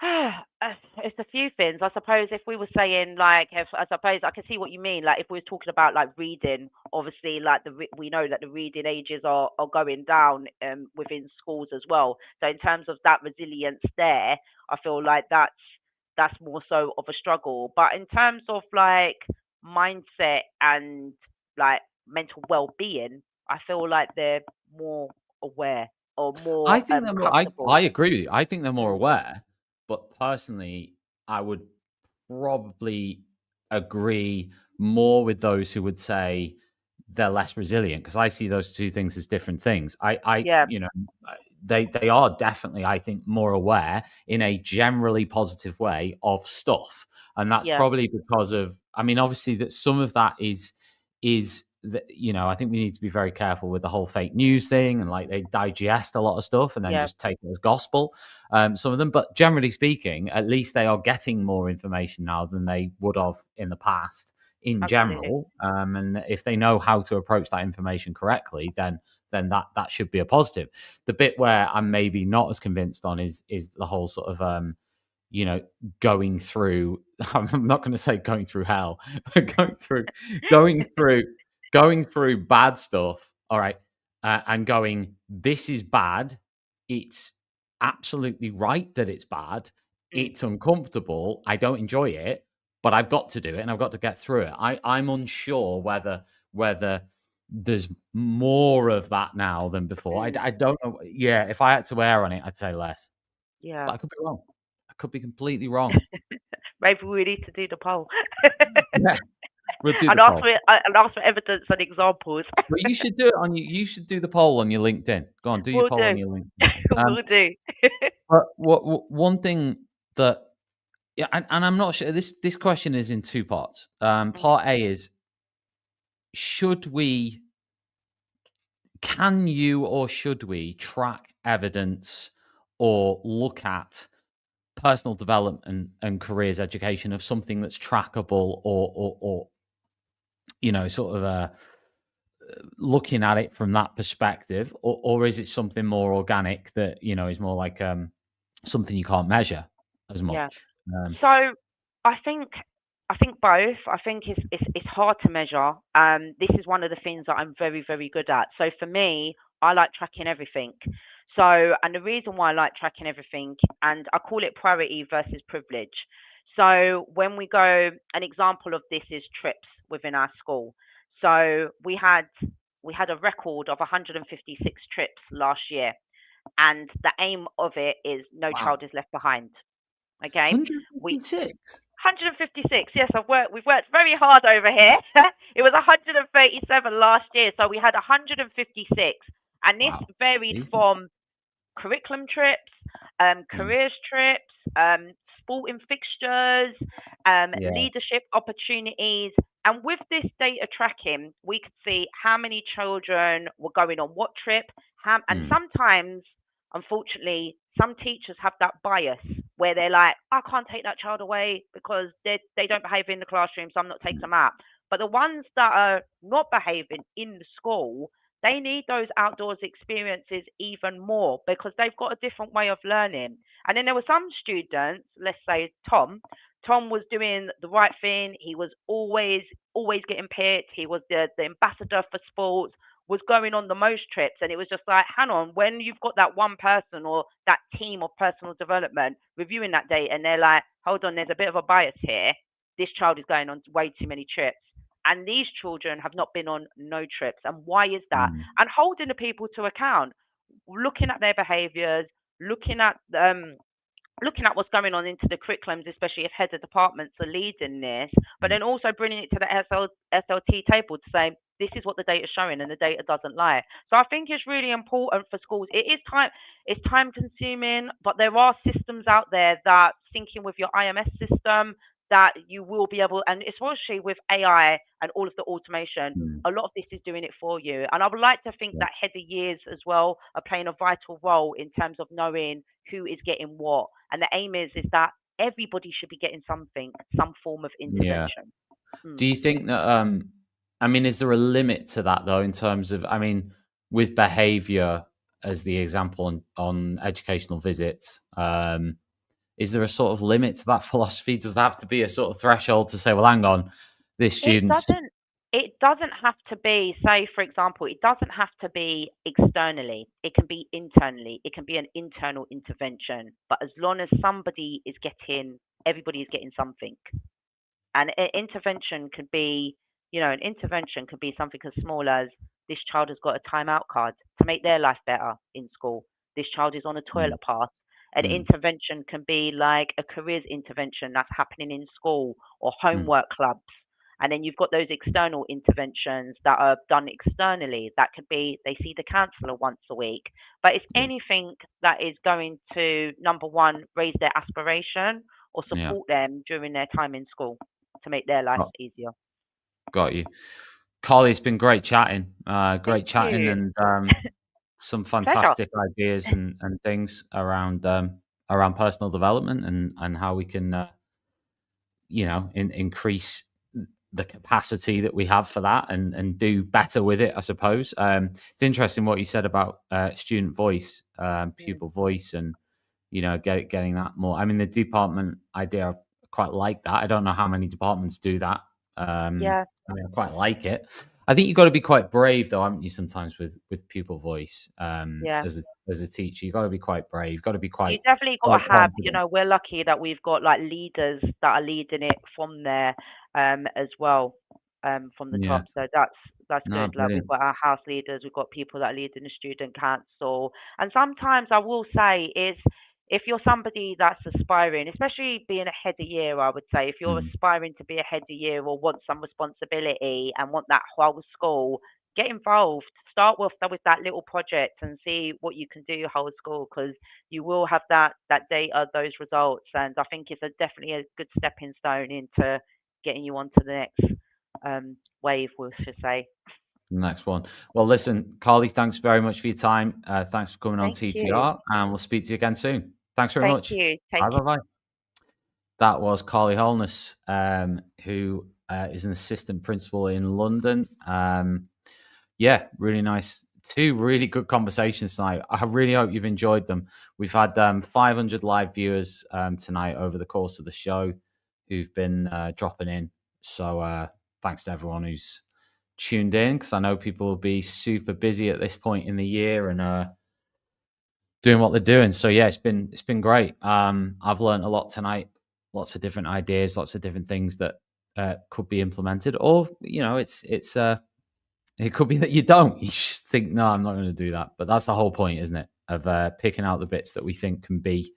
It's a few things. I suppose if we were saying like, I suppose I can see what you mean. Like if we were talking about like reading, obviously like we know that the reading ages are going down within schools as well. So in terms of that resilience there, I feel like that's more so of a struggle. But in terms of like mindset and like mental well-being, I feel like they're more aware. or more I think they're more, comfortable? I agree with you. I think they're more Mm. aware, but personally, I would probably agree more with those who would say they're less resilient, because I see those two things as different things. Yeah, You know, they are definitely, I think, more aware in a generally positive way of stuff, and that's yeah, probably because of. I mean, obviously, that some of that is that, you know, I think we need to be very careful with the whole fake news thing, and like they digest a lot of stuff and then yeah, just take it as gospel. Some of them, but generally speaking, at least they are getting more information now than they would have in the past in absolutely. general. And if they know how to approach that information correctly, then that should be a positive. The bit where I'm maybe not as convinced on is the whole sort of you know, going through. I'm not going to say going through hell, but going through going through bad stuff. All right, and going, this is bad. It's absolutely right that it's bad. Mm. It's uncomfortable. I don't enjoy it, but I've got to do it and I've got to get through it. I'm unsure whether there's more of that now than before. Mm. I don't know. Yeah, if I had to err on it, I'd say less, Yeah. but I could be wrong. I could be completely wrong. Maybe we need to do the poll. Yeah, we'll do and the ask poll. for and ask for evidence and examples. But you should do it on you. You should do the poll on your LinkedIn. Go on, do your We'll poll on do. your LinkedIn. We'll do. But one thing that, yeah, and I'm not sure. This question is in two parts. Part A is, can you or should we track evidence or look at personal development and careers education of something that's trackable, or you know, sort of looking at it from that perspective, or is it something more organic that, you know, is more like something you can't measure as Yeah. much? So I think both. I think it's hard to measure. This is one of the things that I'm very, very good at. So for me, I like tracking everything. So, and the reason why I like tracking everything, and I call it priority versus privilege. So when we go, an example of this is trips within our school. So we had a record of 156 trips last year, and the aim of it is no Wow, child is left behind. Okay, we 156. 156. Yes, we've worked very hard over here. It was 137 last year, so we had 156, and this Wow, varied decent. from curriculum trips, Mm, careers trips, sporting fixtures, yeah. leadership opportunities. And with this data tracking, we could see how many children were going on what trip. And Mm, sometimes, unfortunately, some teachers have that bias where they're like, I can't take that child away because they don't behave in the classroom, so I'm not taking them out. But the ones that are not behaving in the school, they need those outdoors experiences even more because they've got a different way of learning. And then there were some students, let's say Tom. Tom was doing the right thing. He was always getting picked. He was the ambassador for sports, was going on the most trips. And it was just like, hang on, when you've got that one person or that team of personal development reviewing that data and they're like, hold on, there's a bit of a bias here. This child is going on way too many trips, and these children have not been on no trips. And why is that? mm, And holding the people to account, looking at their behaviours, looking at what's going on into the curriculums, especially if heads of departments are leading this, but mm, then also bringing it to the SLT table to say, this is what the data is showing and the data doesn't lie. So I think it's really important for schools. It's time consuming, but there are systems out there that syncing with your IMS system that you will be able, and especially with AI and all of the automation, mm, a lot of this is doing it for you. And I would like to think yeah. that head of years as well are playing a vital role in terms of knowing who is getting what. And the aim is that everybody should be getting something, some form of Yeah. intervention. Mm. Do you think that, I mean, is there a limit to that though, in terms of, I mean, with behavior as the example on educational visits, is there a sort of limit to that philosophy? Does there have to be a sort of threshold to say, well, hang on, this It student's, doesn't it doesn't have to be, say for example, it doesn't have to be externally. It can be internally. It can be an internal intervention. But as long as everybody is getting something. And an intervention could be something as small as this child has got a timeout card to make their life better in school. This child is on a toilet path. An intervention can be like a careers intervention that's happening in school or homework clubs. And then you've got those external interventions that are done externally. That could be they see the counsellor once a week. But it's anything that is going to, number one, raise their aspiration or support them during their time in school to make their lives easier. Got you. Carly, it's been great chatting. Thank you. And some fantastic ideas and things around personal development and how we can, increase the capacity that we have for that and do better with it, I suppose. It's interesting what you said about student voice, pupil voice, and getting that more. I mean, the department idea, I quite like that. I don't know how many departments do that. I mean, I quite like it. I think you've got to be quite brave, though, haven't you? Sometimes with pupil voice, as a teacher, you've got to be quite brave. You've got to be quite. You definitely got to have. Confident. We're lucky that we've got like leaders that are leading it from there, as well, from the top. So that's good. Like we've got our house leaders, we've got people that are leading the student council, and sometimes I will say is, if you're somebody that's aspiring, especially being a head of year, I would say, if you're aspiring to be a head of year or want some responsibility and want that whole school, get involved. Start with that little project and see what you can do whole school, because you will have that data, those results. And I think it's definitely a good stepping stone into getting you onto the next wave, we should say. Next one. Well, listen, Carly, thanks very much for your time. Thanks for coming on TTR, and we'll speak to you again soon. Thanks very much. Thank you. Bye. That was Carly Holness, who is an assistant principal in London. Really nice. 2 really good conversations tonight. I really hope you've enjoyed them. We've had 500 live viewers tonight over the course of the show who've been dropping in. So thanks to everyone who's tuned in, because I know people will be super busy at this point in the year and doing what they're doing. So it's been great. I've learned a lot tonight, lots of different ideas, lots of different things that could be implemented, or it could be that you don't. You just think, no, I'm not going to do that. But that's the whole point, isn't it? Of picking out the bits that we think can be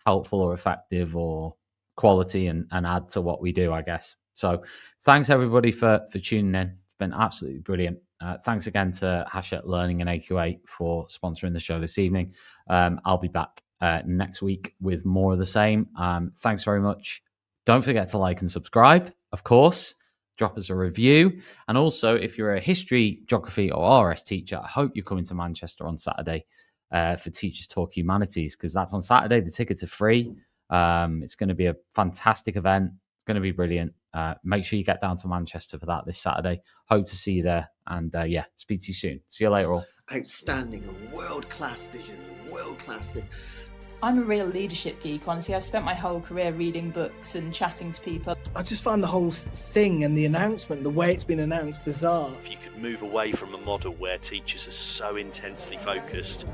helpful or effective or quality and add to what we do, I guess. So thanks everybody for tuning in. It's been absolutely brilliant. Thanks again to Hachette Learning and AQA for sponsoring the show this evening. I'll be back next week with more of the same. Thanks very much. Don't forget to like and subscribe, of course. Drop us a review. And also, if you're a history, geography, or RS teacher, I hope you're coming to Manchester on Saturday for Teachers Talk Humanities, because that's on Saturday. The tickets are free. It's going to be a fantastic event. It's going to be brilliant. Make sure you get down to Manchester for that this Saturday. Hope to see you there. And speak to you soon. See you later all. Outstanding and world-class vision and world-class this. I'm a real leadership geek, honestly. I've spent my whole career reading books and chatting to people. I just find the whole thing and the announcement, the way it's been announced, bizarre. If you could move away from a model where teachers are so intensely focused.